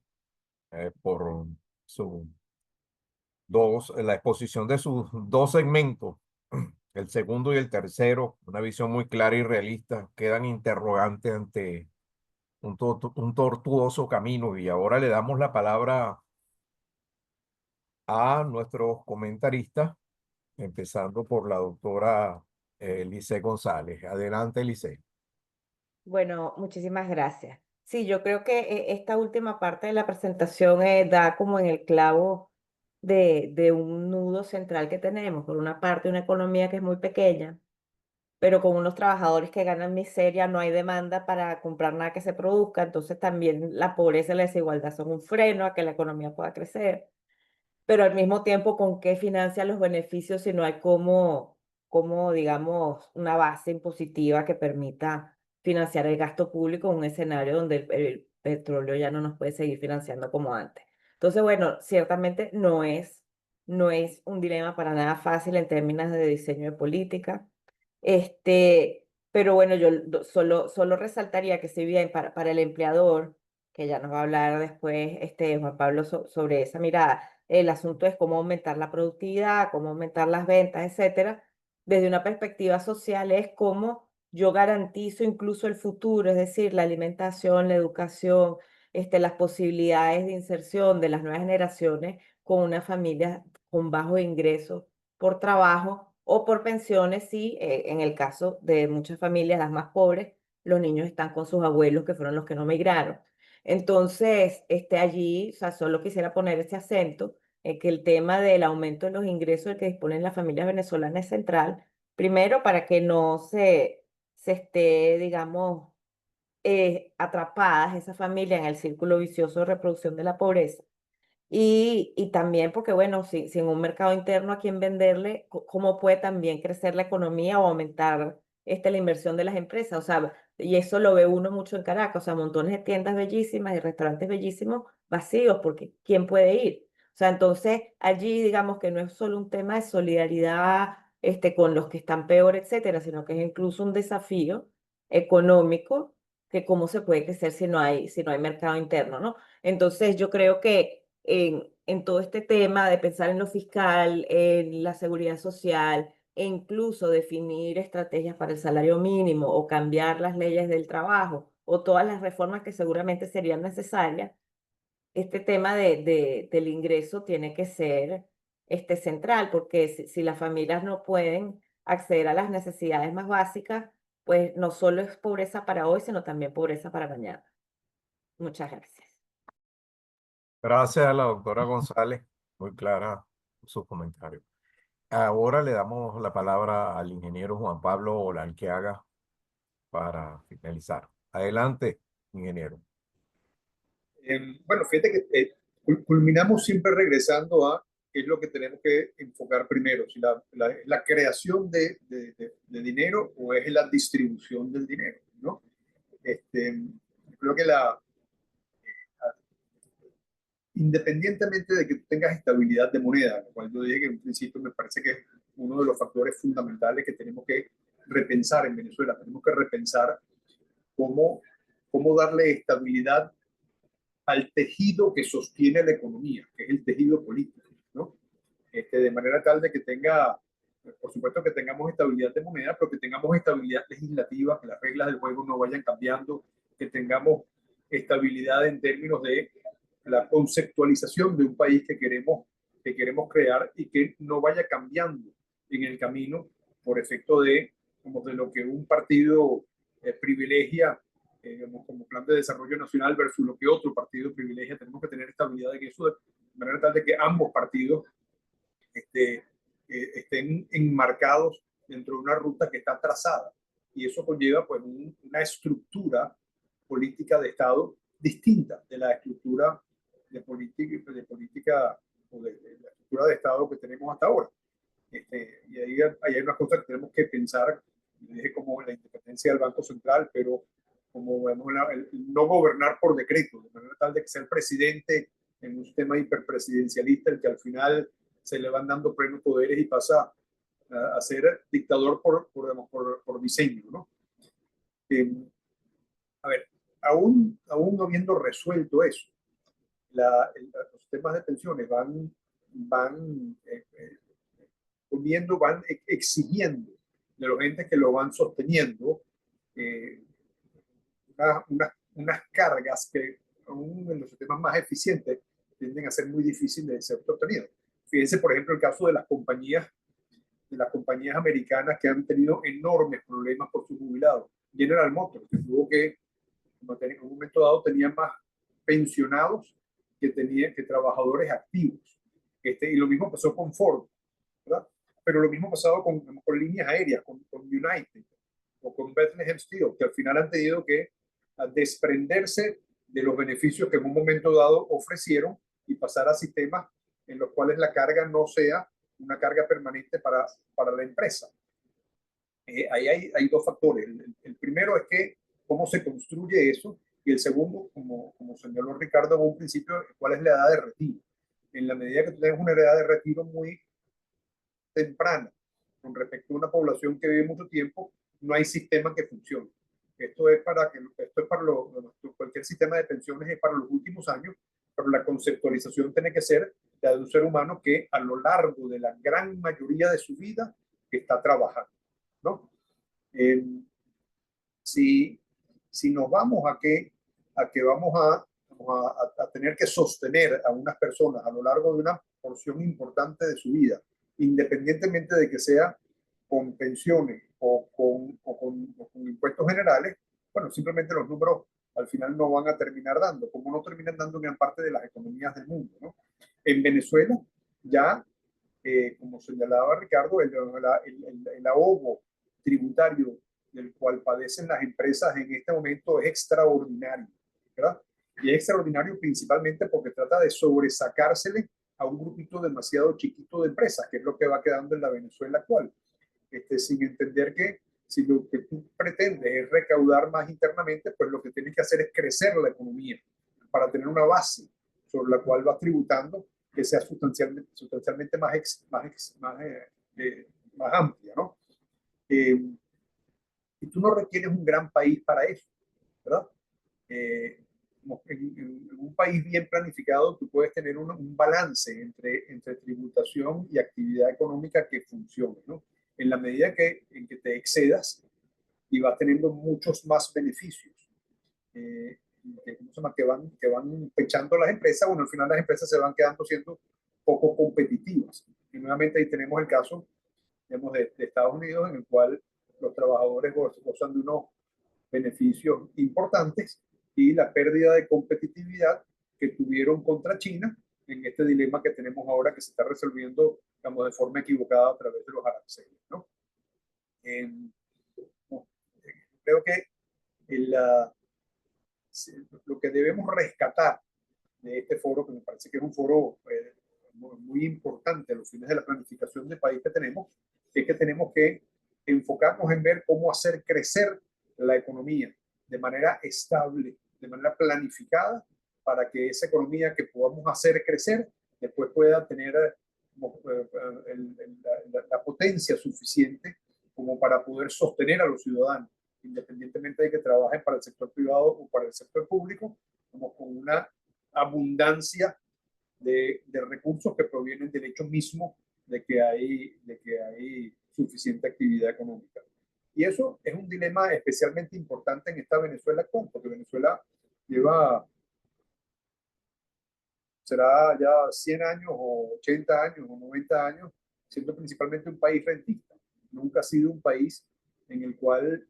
por la exposición de sus dos segmentos, el segundo y el tercero, una visión muy clara y realista, quedan interrogantes ante un tortuoso camino. Y ahora le damos la palabra a nuestros comentaristas, empezando por la doctora Lice González. Adelante, Lice. Bueno, muchísimas gracias. Sí, yo creo que esta última parte de la presentación da como en el clavo de un nudo central que tenemos. Por una parte, una economía que es muy pequeña, pero con unos trabajadores que ganan miseria, no hay demanda para comprar nada que se produzca, entonces también la pobreza y la desigualdad son un freno a que la economía pueda crecer, pero al mismo tiempo, ¿con qué financia los beneficios si no hay como, digamos, una base impositiva que permita financiar el gasto público en un escenario donde el petróleo ya no nos puede seguir financiando como antes? Entonces, bueno, ciertamente no es un dilema para nada fácil en términos de diseño de política. Pero bueno, yo solo resaltaría que si bien para el empleador, que ya nos va a hablar después Juan Pablo sobre esa mirada, el asunto es cómo aumentar la productividad, cómo aumentar las ventas, etcétera. Desde una perspectiva social es cómo yo garantizo incluso el futuro, es decir, la alimentación, la educación, las posibilidades de inserción de las nuevas generaciones con una familia con bajos ingresos por trabajo o por pensiones, si en el caso de muchas familias, las más pobres, los niños están con sus abuelos que fueron los que no migraron. Entonces, allí, o sea, solo quisiera poner ese acento en que el tema del aumento de los ingresos del que disponen las familias venezolanas es central, primero para que no se esté, digamos, atrapadas esa familia en el círculo vicioso de reproducción de la pobreza. Y también porque, bueno, si en un mercado interno a quién venderle, ¿cómo puede también crecer la economía o aumentar la inversión de las empresas? O sea, y eso lo ve uno mucho en Caracas, o sea, montones de tiendas bellísimas y restaurantes bellísimos vacíos, porque ¿quién puede ir? O sea, entonces allí digamos que no es solo un tema de solidaridad con los que están peor, etcétera, sino que es incluso un desafío económico que cómo se puede crecer si no hay mercado interno, ¿no? Entonces yo creo que en todo este tema de pensar en lo fiscal, en la seguridad social, e incluso definir estrategias para el salario mínimo o cambiar las leyes del trabajo o todas las reformas que seguramente serían necesarias, este tema del ingreso tiene que ser central, porque si las familias no pueden acceder a las necesidades más básicas, pues no solo es pobreza para hoy, sino también pobreza para mañana. Muchas gracias. Gracias a la doctora González, muy clara sus comentarios. Ahora le damos la palabra al ingeniero Juan Pablo Olalquiaga para finalizar. Adelante, ingeniero. Bueno, fíjate que culminamos siempre regresando a qué es lo que tenemos que enfocar primero, si la creación de dinero o es la distribución del dinero, ¿no? Creo que independientemente de que tú tengas estabilidad de moneda, lo cual yo dije que en un principio me parece que es uno de los factores fundamentales que tenemos que repensar en Venezuela. Tenemos que repensar cómo darle estabilidad al tejido que sostiene la economía, que es el tejido político, ¿no? De manera tal de que tenga, por supuesto que tengamos estabilidad de moneda, pero que tengamos estabilidad legislativa, que las reglas del juego no vayan cambiando, que tengamos estabilidad en términos de la conceptualización de un país que queremos crear y que no vaya cambiando en el camino por efecto como de lo que un partido privilegia como plan de desarrollo nacional versus lo que otro partido privilegia. Tenemos que tener estabilidad en eso de manera tal de que ambos partidos estén enmarcados dentro de una ruta que está trazada. Y eso conlleva pues una estructura política de Estado distinta de la estructura de política o de la estructura de Estado que tenemos hasta ahora. Y ahí hay unas cosas que tenemos que pensar, como la independencia del Banco Central, pero como vemos, el no gobernar por decreto, de manera tal de que sea el presidente en un sistema hiperpresidencialista, el que al final se le van dando plenos poderes y pasa a ser dictador por diseño, ¿no? A ver, aún no habiendo resuelto eso, los temas de pensiones van exigiendo de los entes que lo van sosteniendo unas cargas que aún en los sistemas más eficientes tienden a ser muy difíciles de ser sostenidos. Fíjense, por ejemplo, el caso de las compañías americanas que han tenido enormes problemas por sus jubilados. General Motors, que tuvo que, en un momento dado, tenía más pensionados que trabajadores activos. Y lo mismo pasó con Ford, ¿verdad? Pero lo mismo pasado con líneas aéreas, con United o con Bethlehem Steel, que al final han tenido que desprenderse de los beneficios que en un momento dado ofrecieron y pasar a sistemas en los cuales la carga no sea una carga permanente para la empresa. Ahí hay dos factores. El primero es que cómo se construye eso, y el segundo, como señaló Ricardo en un principio, cuál es la edad de retiro. En la medida que tú tienes una edad de retiro muy temprana con respecto a una población que vive mucho tiempo, no hay sistema que funcione. Cualquier sistema de pensiones es para los últimos años, pero la conceptualización tiene que ser la de un ser humano que a lo largo de la gran mayoría de su vida está trabajando, ¿no? Si nos vamos a que vamos a tener que sostener a unas personas a lo largo de una porción importante de su vida, independientemente de que sea con pensiones o con impuestos generales, bueno, simplemente los números al final no van a terminar dando, como no terminan dando en gran parte de las economías del mundo, ¿no? En Venezuela ya, como señalaba Ricardo, el ahogo tributario del cual padecen las empresas en este momento es extraordinario, ¿verdad? Y es extraordinario principalmente porque trata de sobresacársele a un grupito demasiado chiquito de empresas, que es lo que va quedando en la Venezuela actual. Sin entender que si lo que tú pretendes es recaudar más internamente, pues lo que tienes que hacer es crecer la economía para tener una base sobre la cual vas tributando que sea sustancialmente más amplia, ¿no? Y tú no requieres un gran país para eso, ¿verdad? En un país bien planificado, tú puedes tener un balance entre tributación y actividad económica que funcione, ¿no? En la medida en que te excedas y vas teniendo muchos más beneficios que van pechando las empresas, bueno, al final las empresas se van quedando siendo poco competitivas. Y nuevamente ahí tenemos el caso, digamos, de Estados Unidos, en el cual los trabajadores gozan de unos beneficios importantes y la pérdida de competitividad que tuvieron contra China en este dilema que tenemos ahora que se está resolviendo, digamos, de forma equivocada a través de los aranceles, ¿no? Creo que lo que debemos rescatar de este foro, que me parece que es un foro muy importante a los fines de la planificación del país que tenemos, es que tenemos que enfocarnos en ver cómo hacer crecer la economía de manera estable, de manera planificada, para que esa economía que podamos hacer crecer después pueda tener la potencia suficiente como para poder sostener a los ciudadanos, independientemente de que trabajen para el sector privado o para el sector público, como con una abundancia de recursos que provienen del hecho mismo de que hay suficiente actividad económica. Y eso es un dilema especialmente importante en esta Venezuela actual, porque Venezuela será ya 100 años o 80 años o 90 años siendo principalmente un país rentista. Nunca ha sido un país en el cual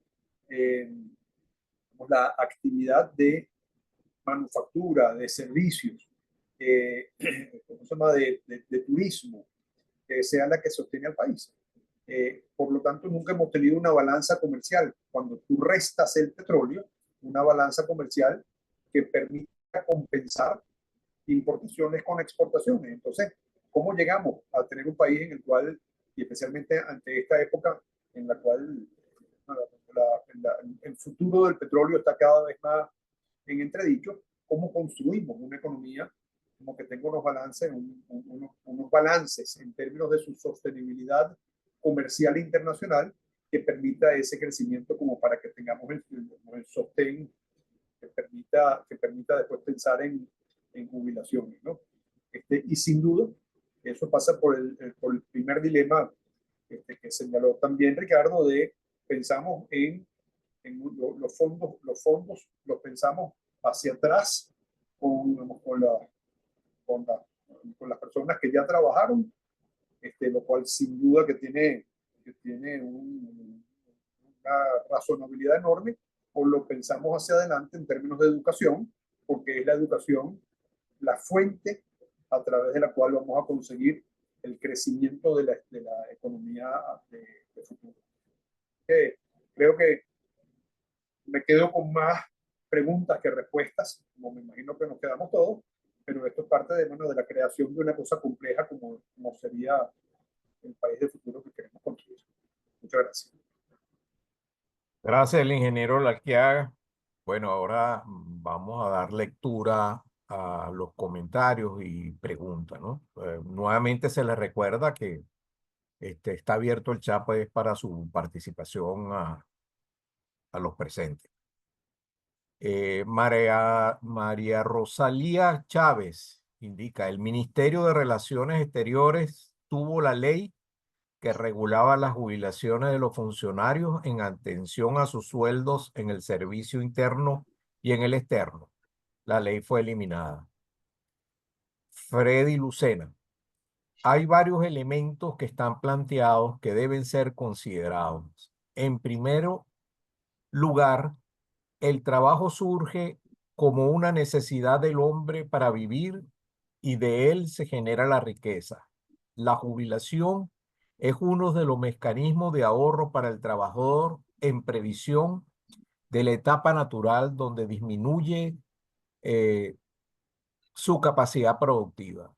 la actividad de manufactura, de servicios, ¿cómo se llama? De turismo, sea la que sostiene al país. Por lo tanto, nunca hemos tenido una balanza comercial. Cuando tú restas el petróleo, una balanza comercial que permita compensar importaciones con exportaciones. Entonces, ¿cómo llegamos a tener un país en el cual, y especialmente ante esta época en la cual el futuro del petróleo está cada vez más en entredicho, cómo construimos una economía como que tenga unos balances en términos de su sostenibilidad comercial internacional que permita ese crecimiento como para que tengamos el sostén que permita después pensar en jubilaciones, ¿no? Y sin duda, eso pasa por el primer dilema que señaló también Ricardo, de pensamos en los fondos los pensamos hacia atrás con las personas que ya trabajaron, lo cual sin duda que tiene una razonabilidad enorme, o lo pensamos hacia adelante en términos de educación, porque es la educación la fuente a través de la cual vamos a conseguir el crecimiento de la economía de futuro. Creo que me quedo con más preguntas que respuestas, como me imagino que nos quedamos todos, pero esto es parte de la creación de una cosa compleja como sería el país de futuro que queremos construir. Muchas gracias. Gracias, el ingeniero Larquiaga. Bueno, ahora vamos a dar lectura a los comentarios y preguntas, ¿no? Nuevamente se les recuerda que está abierto el chat pues, para su participación a los presentes. María Rosalía Chávez indica, el Ministerio de Relaciones Exteriores tuvo la ley que regulaba las jubilaciones de los funcionarios en atención a sus sueldos en el servicio interno y en el externo. La ley fue eliminada. Freddy Lucena. Hay varios elementos que están planteados que deben ser considerados. En primer lugar, el trabajo surge como una necesidad del hombre para vivir y de él se genera la riqueza. La jubilación es uno de los mecanismos de ahorro para el trabajador en previsión de la etapa natural donde disminuye su capacidad productiva.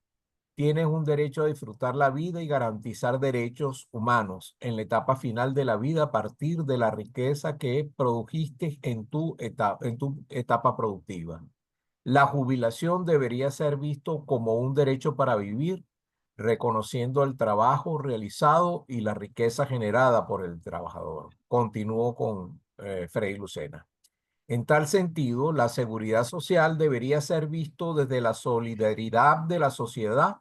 Tienes un derecho a disfrutar la vida y garantizar derechos humanos en la etapa final de la vida a partir de la riqueza que produjiste en tu etapa productiva. La jubilación debería ser visto como un derecho para vivir, reconociendo el trabajo realizado y la riqueza generada por el trabajador. Continúo con Freddy Lucena. En tal sentido, la seguridad social debería ser visto desde la solidaridad de la sociedad.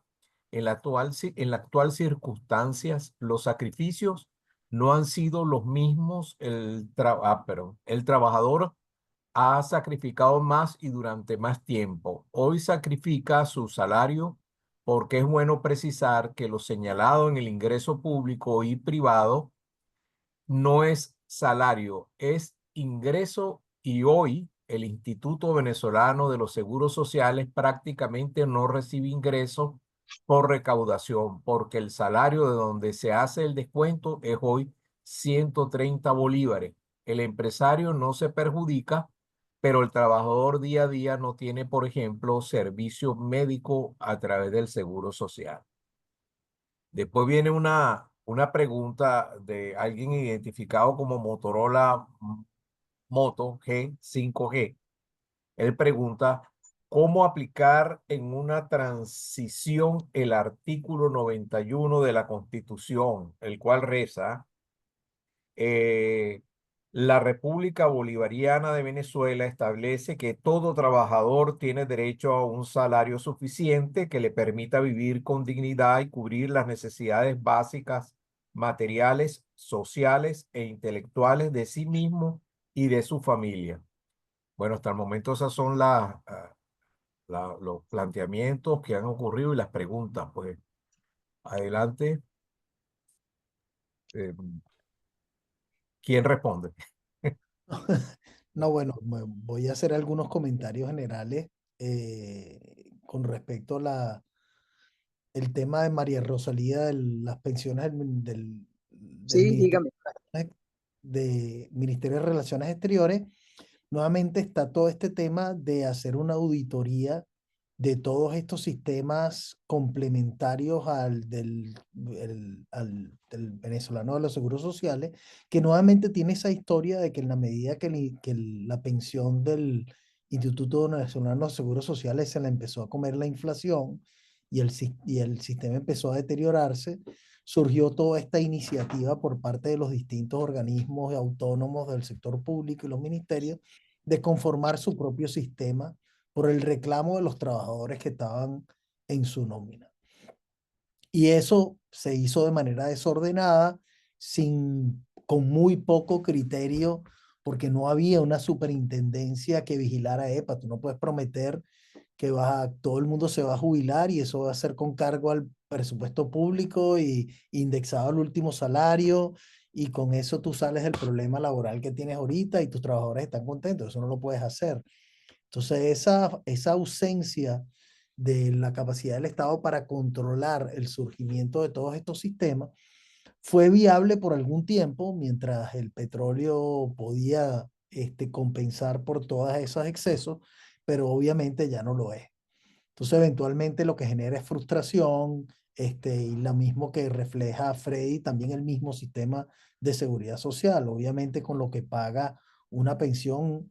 En las actuales circunstancias, los sacrificios no han sido los mismos. El trabajador ha sacrificado más y durante más tiempo. Hoy sacrifica su salario porque es bueno precisar que lo señalado en el ingreso público y privado no es salario, es ingreso, y hoy el Instituto Venezolano de los Seguros Sociales prácticamente no recibe ingresos por recaudación, porque el salario de donde se hace el descuento es hoy 130 bolívares. El empresario no se perjudica, pero el trabajador día a día no tiene, por ejemplo, servicio médico a través del Seguro Social. Después viene una pregunta de alguien identificado como Motorola Moto G5G. Él pregunta, ¿cómo aplicar en una transición el artículo 91 de la Constitución, el cual reza, la República Bolivariana de Venezuela establece que todo trabajador tiene derecho a un salario suficiente que le permita vivir con dignidad y cubrir las necesidades básicas, materiales, sociales e intelectuales de sí mismo y de su familia? Bueno, hasta el momento esos son los planteamientos que han ocurrido y las preguntas. Pues adelante. ¿Quién responde? No, bueno, voy a hacer algunos comentarios generales con respecto a el tema de María Rosalía de las pensiones del Sí, dígame. Ministerio de Relaciones Exteriores. Nuevamente está todo este tema de hacer una auditoría de todos estos sistemas complementarios al del venezolano de los seguros sociales, que nuevamente tiene esa historia de que en la medida que la pensión del Instituto Venezolano de los Seguros Sociales se la empezó a comer la inflación y el sistema empezó a deteriorarse, surgió toda esta iniciativa por parte de los distintos organismos autónomos del sector público y los ministerios de conformar su propio sistema por el reclamo de los trabajadores que estaban en su nómina. Y eso se hizo de manera desordenada, con muy poco criterio, porque no había una superintendencia que vigilara EPA. Tú no puedes prometer que todo el mundo se va a jubilar y eso va a ser con cargo al presupuesto público y indexado al último salario, y con eso tú sales del problema laboral que tienes ahorita y tus trabajadores están contentos. Eso no lo puedes hacer. Entonces, esa ausencia de la capacidad del Estado para controlar el surgimiento de todos estos sistemas fue viable por algún tiempo, mientras el petróleo podía compensar por todos esos excesos, pero obviamente ya no lo es. Entonces, eventualmente lo que genera es frustración, y lo mismo que refleja Freddy, también el mismo sistema de seguridad social. Obviamente, con lo que paga una pensión,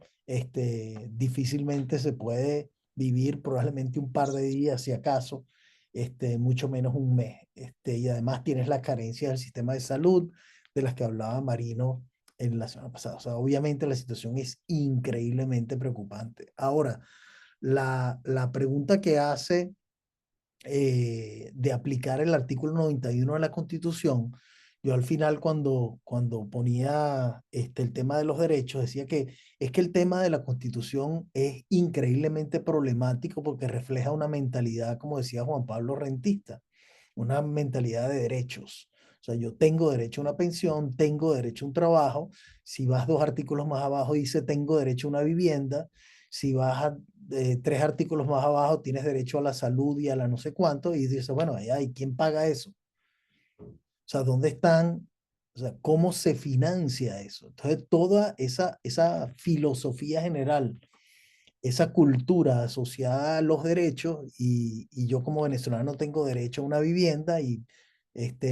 difícilmente se puede vivir, probablemente un par de días, si acaso, mucho menos un mes. Y además tienes la carencia del sistema de salud de las que hablaba Marino en la semana pasada. O sea, obviamente la situación es increíblemente preocupante. Ahora, la pregunta que hace de aplicar el artículo 91 de la Constitución, yo al final cuando ponía el tema de los derechos, decía que es que el tema de la Constitución es increíblemente problemático porque refleja una mentalidad, como decía Juan Pablo, rentista, una mentalidad de derechos. O sea, yo tengo derecho a una pensión, tengo derecho a un trabajo. Si vas 2 artículos más abajo, dice tengo derecho a una vivienda. Si vas 3 artículos más abajo, tienes derecho a la salud y a la no sé cuánto. Y dice, bueno, ¿y quién paga eso? O sea, ¿dónde están? O sea, ¿cómo se financia eso? Entonces, toda esa filosofía general, esa cultura asociada a los derechos, y yo como venezolano tengo derecho a una vivienda y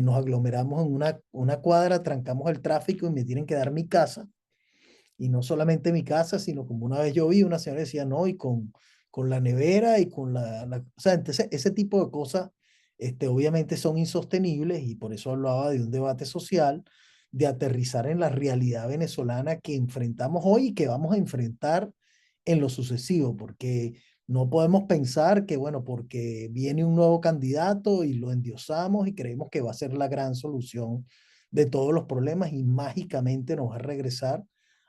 nos aglomeramos en una cuadra, trancamos el tráfico y me tienen que dar mi casa. Y no solamente mi casa, sino como una vez yo vi, una señora decía, no, y con la nevera y con o sea, entonces ese tipo de cosas, obviamente son insostenibles y por eso hablaba de un debate social, de aterrizar en la realidad venezolana que enfrentamos hoy y que vamos a enfrentar en lo sucesivo, porque no podemos pensar que, bueno, porque viene un nuevo candidato y lo endiosamos y creemos que va a ser la gran solución de todos los problemas y mágicamente nos va a regresar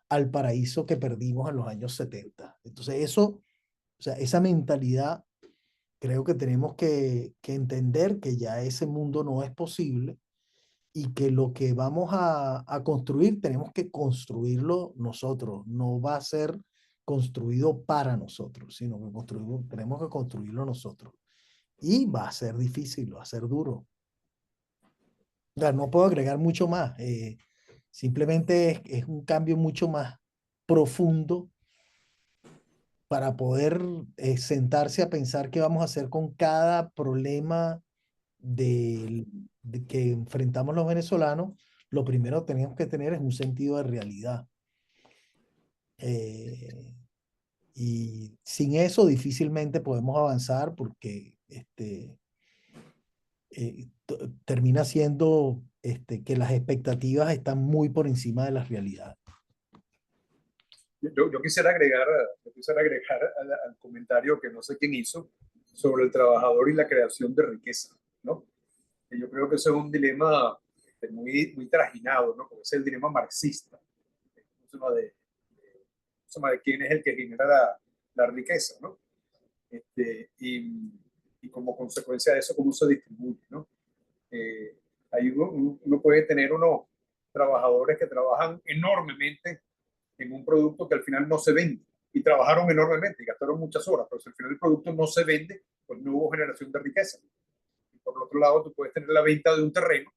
al paraíso que perdimos en los años 70. Entonces eso, o sea, esa mentalidad, creo que tenemos que entender que ya ese mundo no es posible y que lo que vamos a construir tenemos que construirlo nosotros, no va a ser construido para nosotros, sino que tenemos que construirlo nosotros. Y va a ser difícil, va a ser duro. O sea, no puedo agregar mucho más. Simplemente es un cambio mucho más profundo para poder sentarse a pensar qué vamos a hacer con cada problema que enfrentamos los venezolanos. Lo primero que tenemos que tener es un sentido de realidad. Y sin eso difícilmente podemos avanzar porque termina siendo que las expectativas están muy por encima de las realidades. Yo quisiera agregar, al comentario que no sé quién hizo sobre el trabajador y la creación de riqueza, ¿no? Y yo creo que ese es un dilema muy trajinado, ¿no? Porque es el dilema marxista, de quién es el que genera la riqueza, ¿no? Y como consecuencia de eso, cómo se distribuye, ¿no? Ahí uno puede tener unos trabajadores que trabajan enormemente en un producto que al final no se vende. Y trabajaron enormemente y gastaron muchas horas, pero si al final el producto no se vende, pues no hubo generación de riqueza. Y por el otro lado, tú puedes tener la venta de un terreno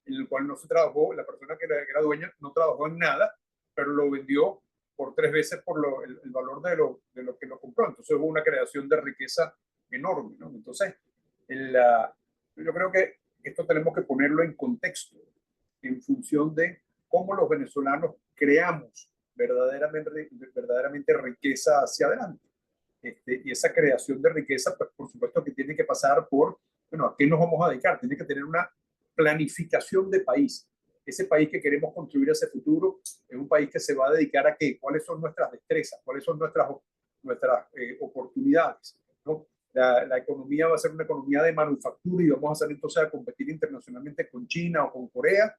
en el cual no se trabajó, la persona que era dueña no trabajó en nada, pero lo vendió por 3 veces por el valor de lo que lo compró. Entonces hubo una creación de riqueza enorme, ¿no? Entonces, yo creo que esto tenemos que ponerlo en contexto, en función de cómo los venezolanos creamos verdaderamente riqueza hacia adelante. Y esa creación de riqueza, pues por supuesto que tiene que pasar por, bueno, ¿a qué nos vamos a dedicar? Tiene que tener una planificación de país. Ese país que queremos construir hacia el futuro es un país que se va a dedicar a qué, cuáles son nuestras destrezas, cuáles son nuestras oportunidades, ¿no? La economía va a ser una economía de manufactura y vamos a salir entonces a competir internacionalmente con China o con Corea,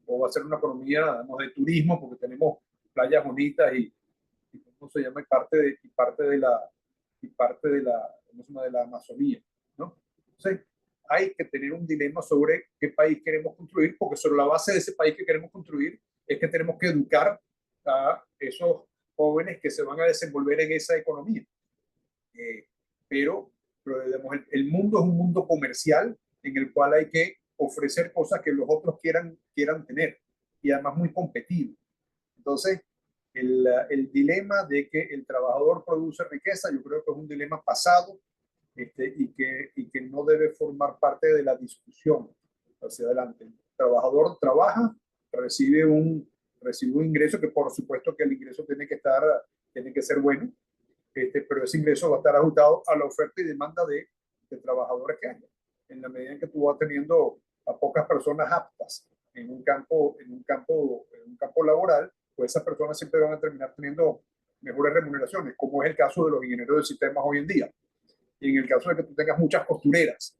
o va a ser una economía, digamos, de turismo porque tenemos playas bonitas y ¿cómo se llama? De la Amazonía, ¿no? Entonces, hay que tener un dilema sobre qué país queremos construir, porque sobre la base de ese país que queremos construir es que tenemos que educar a esos jóvenes que se van a desenvolver en esa economía. Pero digamos, el mundo es un mundo comercial en el cual hay que ofrecer cosas que los otros quieran tener y además muy competido. Entonces, el dilema de que el trabajador produce riqueza, yo creo que es un dilema pasado, y que no debe formar parte de la discusión hacia adelante. El trabajador trabaja, recibe un ingreso que por supuesto que el ingreso tiene que ser bueno, pero ese ingreso va a estar ajustado a la oferta y demanda de trabajadores que haya. En la medida en que tú vas teniendo a pocas personas aptas en un campo laboral, pues esas personas siempre van a terminar teniendo mejores remuneraciones, como es el caso de los ingenieros de sistemas hoy en día. Y en el caso de que tú tengas muchas costureras,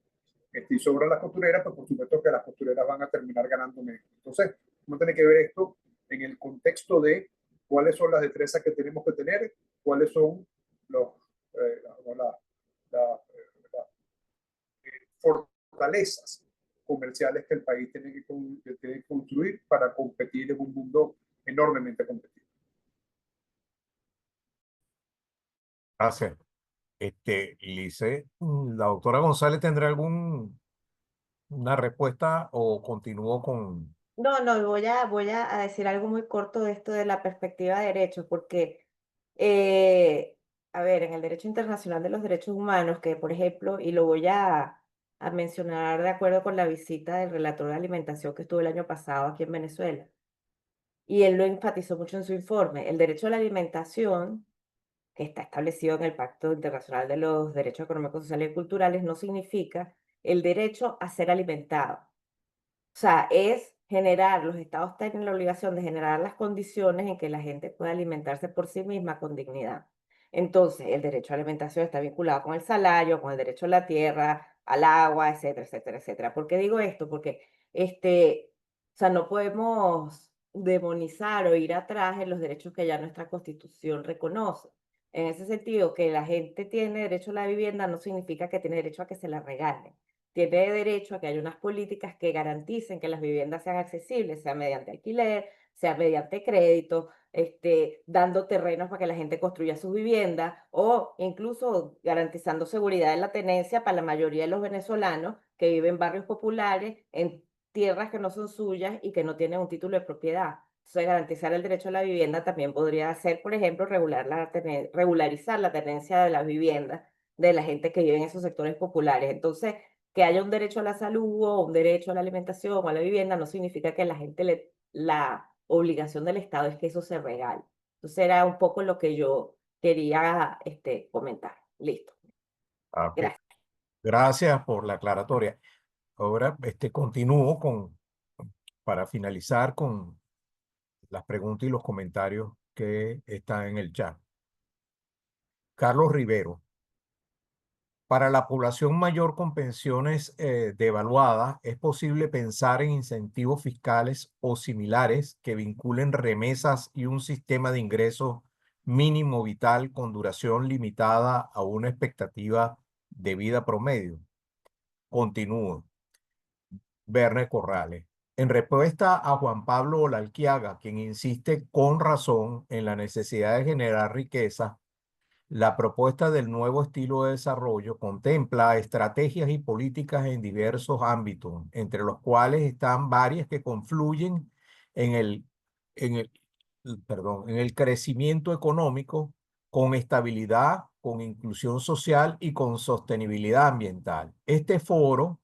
y sobran las costureras, pues por supuesto que las costureras van a terminar ganando menos. Entonces, uno tiene que ver esto en el contexto de cuáles son las destrezas que tenemos que tener, cuáles son las fortalezas comerciales que el país tiene que construir para competir en un mundo enormemente competitivo. Gracias. Lice, ¿la doctora González tendrá alguna respuesta o continúo con... No, no, voy a decir algo muy corto de esto de la perspectiva de derechos, porque, a ver, en el derecho internacional de los derechos humanos, que por ejemplo, y lo voy a mencionar de acuerdo con la visita del relator de alimentación que estuvo el año pasado aquí en Venezuela, y él lo enfatizó mucho en su informe, el derecho a la alimentación, que está establecido en el Pacto Internacional de los Derechos Económicos, Sociales y Culturales, no significa el derecho a ser alimentado. O sea, es generar, los estados tienen la obligación de generar las condiciones en que la gente pueda alimentarse por sí misma con dignidad. Entonces, el derecho a la alimentación está vinculado con el salario, con el derecho a la tierra, al agua, etcétera, etcétera, etcétera. ¿Por qué digo esto? Porque, o sea, no podemos demonizar o ir atrás en los derechos que ya nuestra Constitución reconoce. En ese sentido, que la gente tiene derecho a la vivienda no significa que tiene derecho a que se la regalen. Tiene derecho a que haya unas políticas que garanticen que las viviendas sean accesibles, sea mediante alquiler, sea mediante crédito, dando terrenos para que la gente construya sus viviendas o incluso garantizando seguridad en la tenencia para la mayoría de los venezolanos que viven en barrios populares, en tierras que no son suyas y que no tienen un título de propiedad. Entonces, garantizar el derecho a la vivienda también podría ser, por ejemplo, regularizar la tenencia de las viviendas de la gente que vive en esos sectores populares. Entonces, que haya un derecho a la salud o un derecho a la alimentación o a la vivienda no significa que la obligación del Estado es que eso se regale. Entonces era un poco lo que yo quería comentar. Listo. Ah, ok. Gracias. Gracias por la aclaratoria. Ahora, continúo para finalizar con las preguntas y los comentarios que están en el chat. Carlos Rivero. Para la población mayor con pensiones devaluadas, ¿es posible pensar en incentivos fiscales o similares que vinculen remesas y un sistema de ingresos mínimo vital con duración limitada a una expectativa de vida promedio? Continúo. Verne Corrales. En respuesta a Juan Pablo Olalquiaga, quien insiste con razón en la necesidad de generar riqueza, la propuesta del nuevo estilo de desarrollo contempla estrategias y políticas en diversos ámbitos, entre los cuales están varias que confluyen en en el, en el crecimiento económico, con estabilidad, con inclusión social y con sostenibilidad ambiental. Este foro,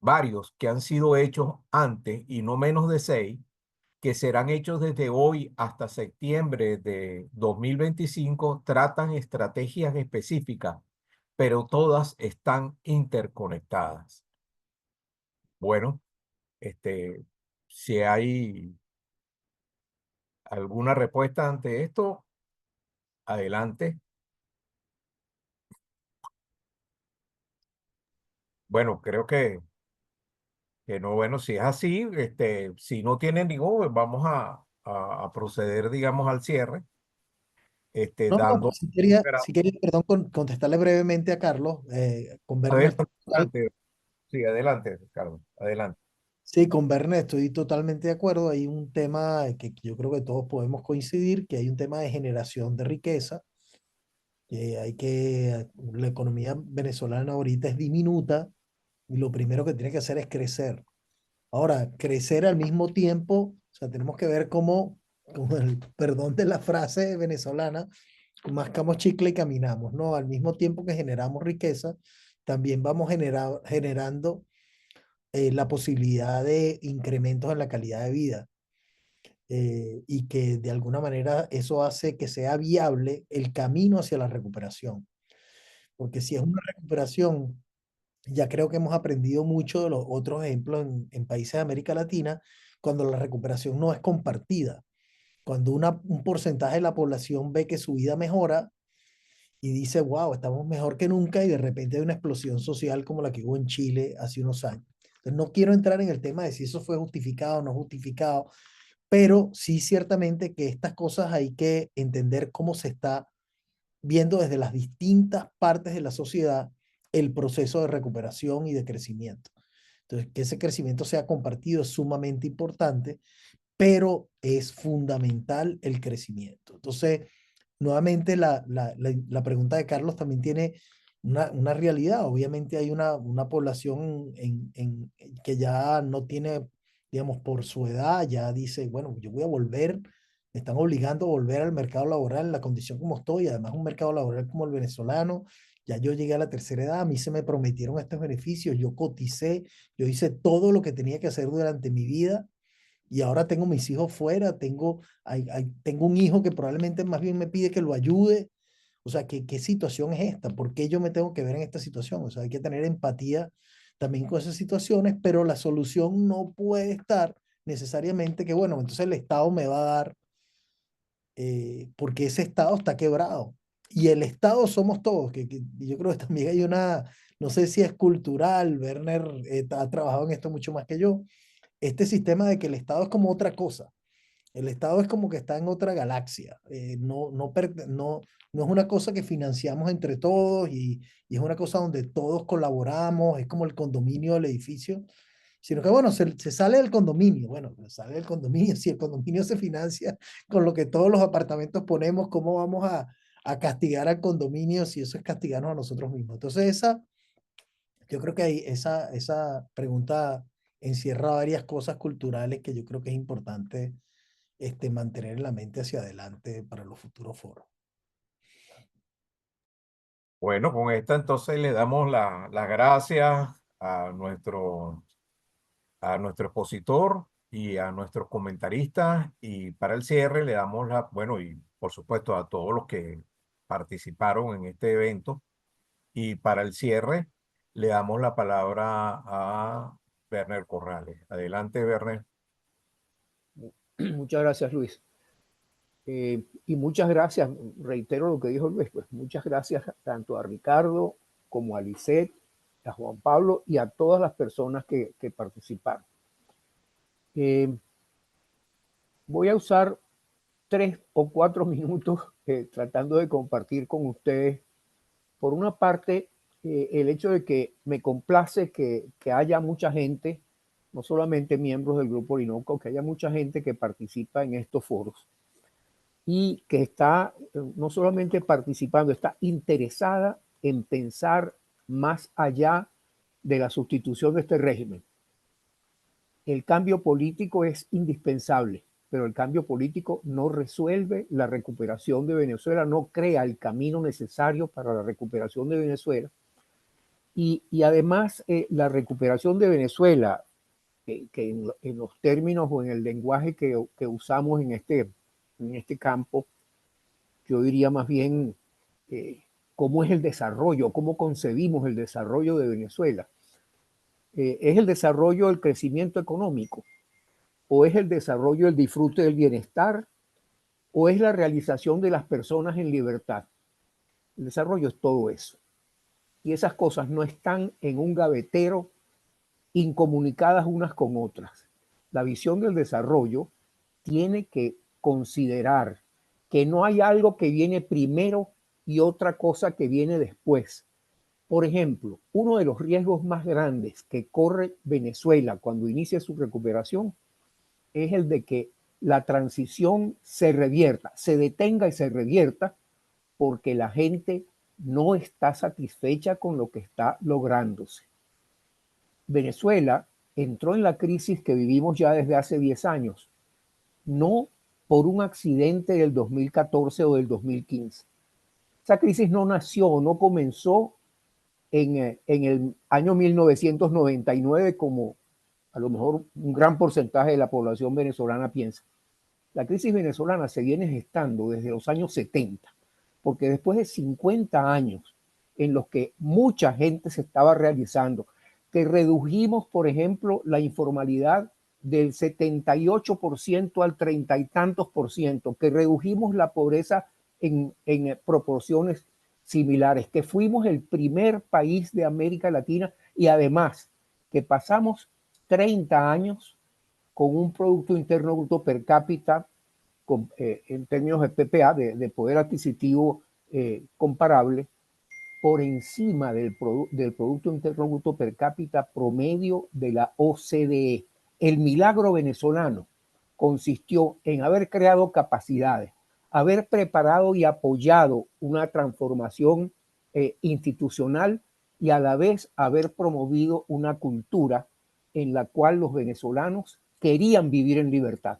varios que han sido hechos antes y no menos de 6, que serán hechos desde hoy hasta septiembre de 2025, tratan estrategias específicas, pero todas están interconectadas. Bueno, si hay alguna respuesta ante esto, adelante. Bueno, creo que no, bueno, si es así, si no tienen ningún, vamos a proceder, digamos, al cierre, No, no, dando... si quería, perdón, contestarle brevemente a Carlos, con Werner. Adelante, sí, adelante, Ricardo, adelante. Sí, con Werner estoy totalmente de acuerdo. Hay un tema que yo creo que todos podemos coincidir, que hay un tema de generación de riqueza, que la economía venezolana ahorita es diminuta y lo primero que tiene que hacer es crecer. Ahora, crecer al mismo tiempo, o sea, tenemos que ver cómo, con el perdón de la frase venezolana, mascamos chicle y caminamos, ¿no? Al mismo tiempo que generamos riqueza, también vamos generando la posibilidad de incrementos en la calidad de vida. Y que de alguna manera eso hace que sea viable el camino hacia la recuperación. Porque si es una recuperación, ya creo que hemos aprendido mucho de los otros ejemplos en países de América Latina, cuando la recuperación no es compartida. Cuando un porcentaje de la población ve que su vida mejora y dice, wow, estamos mejor que nunca, y de repente hay una explosión social como la que hubo en Chile hace unos años. Entonces, no quiero entrar en el tema de si eso fue justificado o no justificado, pero sí ciertamente que estas cosas hay que entender cómo se está viendo desde las distintas partes de la sociedad el proceso de recuperación y de crecimiento. Entonces, que ese crecimiento sea compartido es sumamente importante, pero es fundamental el crecimiento. Entonces, nuevamente la pregunta de Carlos también tiene una realidad. Obviamente hay una población que ya no tiene, digamos, por su edad, ya dice, bueno, yo voy a volver, me están obligando a volver al mercado laboral en la condición como estoy, además un mercado laboral como el venezolano. Ya yo llegué a la tercera edad, a mí se me prometieron estos beneficios, yo coticé, yo hice todo lo que tenía que hacer durante mi vida y ahora tengo mis hijos fuera, tengo un hijo que probablemente más bien me pide que lo ayude. O sea, ¿qué situación es esta? ¿Por qué yo me tengo que ver en esta situación? O sea, hay que tener empatía también con esas situaciones, pero la solución no puede estar necesariamente que, bueno, entonces el Estado me va a dar, porque ese Estado está quebrado. Y el Estado somos todos, que yo creo que también hay no sé si es cultural, Werner ha trabajado en esto mucho más que yo, este sistema de que el Estado es como otra cosa. El Estado es como que está en otra galaxia. No es una cosa que financiamos entre todos y es una cosa donde todos colaboramos, es como el condominio del edificio, sino que bueno, se sale del condominio. Bueno, sale del condominio. Si el condominio se financia con lo que todos los apartamentos ponemos, ¿cómo vamos a castigar al condominio si eso es castigarnos a nosotros mismos? Entonces, yo creo que esa pregunta encierra varias cosas culturales que yo creo que es importante mantener en la mente hacia adelante para los futuros foros. Bueno, con esta entonces le damos las gracias a nuestro expositor y a nuestros comentaristas. Y para el cierre le damos bueno, y por supuesto a todos los que participaron en este evento. Y para el cierre le damos la palabra a Werner Corrales. Adelante, Werner. Muchas gracias, Luis. Y muchas gracias, reitero lo que dijo Luis, pues muchas gracias tanto a Ricardo como a Lisette, a Juan Pablo y a todas las personas que participaron. Voy a usar 3 o 4 minutos tratando de compartir con ustedes, por una parte, el hecho de que me complace que haya mucha gente, no solamente miembros del Grupo Orinoco, que haya mucha gente que participa en estos foros y que está no solamente participando, está interesada en pensar más allá de la sustitución de este régimen. El cambio político es indispensable, pero el cambio político no resuelve la recuperación de Venezuela, no crea el camino necesario para la recuperación de Venezuela. Y además, la recuperación de Venezuela, que en los términos o en el lenguaje que usamos en este campo, yo diría más bien cómo es el desarrollo, cómo concebimos el desarrollo de Venezuela. ¿Es el desarrollo del crecimiento económico? ¿O es el desarrollo del disfrute del bienestar? ¿O es la realización de las personas en libertad? El desarrollo es todo eso. Y esas cosas no están en un gavetero incomunicadas unas con otras. La visión del desarrollo tiene que considerar que no hay algo que viene primero y otra cosa que viene después. Por ejemplo, uno de los riesgos más grandes que corre Venezuela cuando inicia su recuperación es el de que la transición se revierta, se detenga y se revierta porque la gente no está satisfecha con lo que está lográndose. Venezuela entró en la crisis que vivimos ya desde hace 10 años, no por un accidente del 2014 o del 2015. Esa crisis no nació, no comenzó en el año 1999 como a lo mejor un gran porcentaje de la población venezolana piensa. La crisis venezolana se viene gestando desde los años 70, porque después de 50 años en los que mucha gente se estaba realizando, que redujimos, por ejemplo, la informalidad del 78% al 30 y tantos por ciento, que redujimos la pobreza en proporciones similares, que fuimos el primer país de América Latina y además que pasamos 30 años con un Producto Interno Bruto per cápita en términos de PPA, de poder adquisitivo comparable, por encima del Producto Interno Bruto per cápita promedio de la OCDE. El milagro venezolano consistió en haber creado capacidades, haber preparado y apoyado una transformación institucional y a la vez haber promovido una cultura en la cual los venezolanos querían vivir en libertad.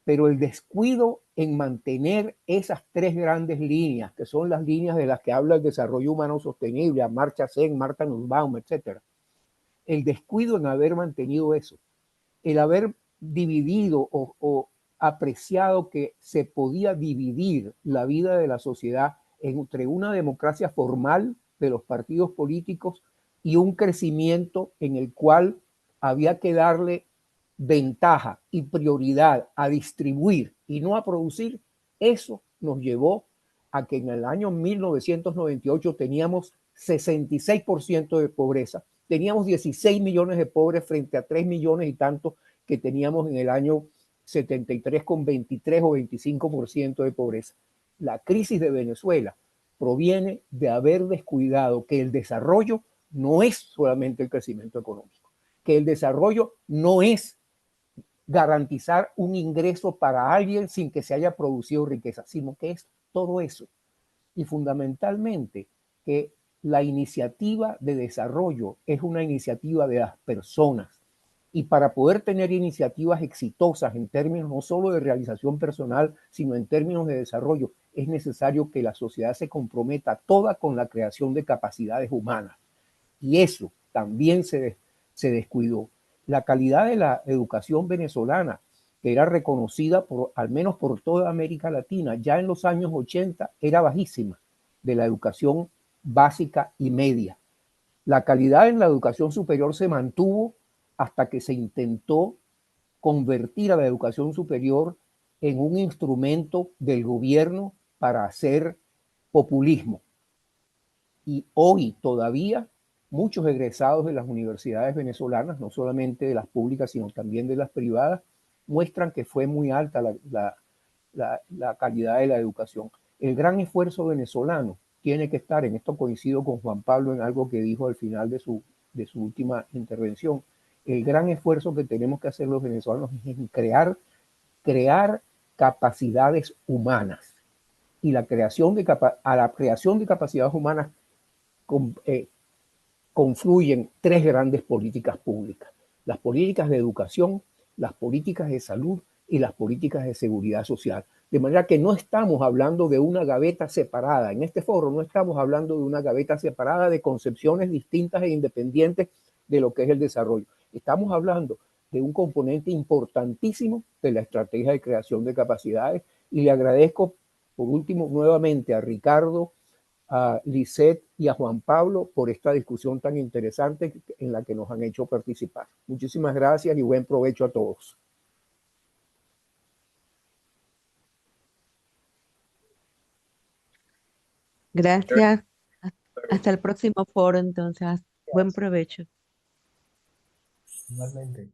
Pero el descuido en mantener esas tres grandes líneas, que son las líneas de las que habla el desarrollo humano sostenible, Amartya Sen, Martha Nussbaum, etc. El descuido en haber mantenido eso, el haber dividido o apreciado que se podía dividir la vida de la sociedad entre una democracia formal de los partidos políticos y un crecimiento en el cual había que darle ventaja y prioridad a distribuir y no a producir, eso nos llevó a que en el año 1998 teníamos 66% de pobreza, teníamos 16 millones de pobres frente a 3 millones y tantos que teníamos en el año 73 con 23 o 25% de pobreza. La crisis de Venezuela proviene de haber descuidado que el desarrollo no es solamente el crecimiento económico, que el desarrollo no es garantizar un ingreso para alguien sin que se haya producido riqueza, sino que es todo eso. Y fundamentalmente que la iniciativa de desarrollo es una iniciativa de las personas. Y para poder tener iniciativas exitosas en términos no solo de realización personal, sino en términos de desarrollo, es necesario que la sociedad se comprometa toda con la creación de capacidades humanas. Y eso también se descuidó. La calidad de la educación venezolana, que era reconocida al menos por toda América Latina, ya en los años 80 era bajísima, de la educación básica y media. La calidad en la educación superior se mantuvo hasta que se intentó convertir a la educación superior en un instrumento del gobierno para hacer populismo. Y hoy todavía muchos egresados de las universidades venezolanas, no solamente de las públicas, sino también de las privadas, muestran que fue muy alta la calidad de la educación. El gran esfuerzo venezolano tiene que estar, en esto coincido con Juan Pablo en algo que dijo al final de su última intervención, el gran esfuerzo que tenemos que hacer los venezolanos es en crear capacidades humanas. Y la creación de capacidades humanas confluyen tres grandes políticas públicas: las políticas de educación, las políticas de salud y las políticas de seguridad social. De manera que no estamos hablando de una gaveta separada. En este foro no estamos hablando de una gaveta separada de concepciones distintas e independientes de lo que es el desarrollo. Estamos hablando de un componente importantísimo de la estrategia de creación de capacidades. Y le agradezco, por último, nuevamente a Ricardo, a Lisette y a Juan Pablo por esta discusión tan interesante en la que nos han hecho participar. Muchísimas gracias y buen provecho a todos. Gracias. Hasta el próximo foro, entonces. Buen provecho. Igualmente.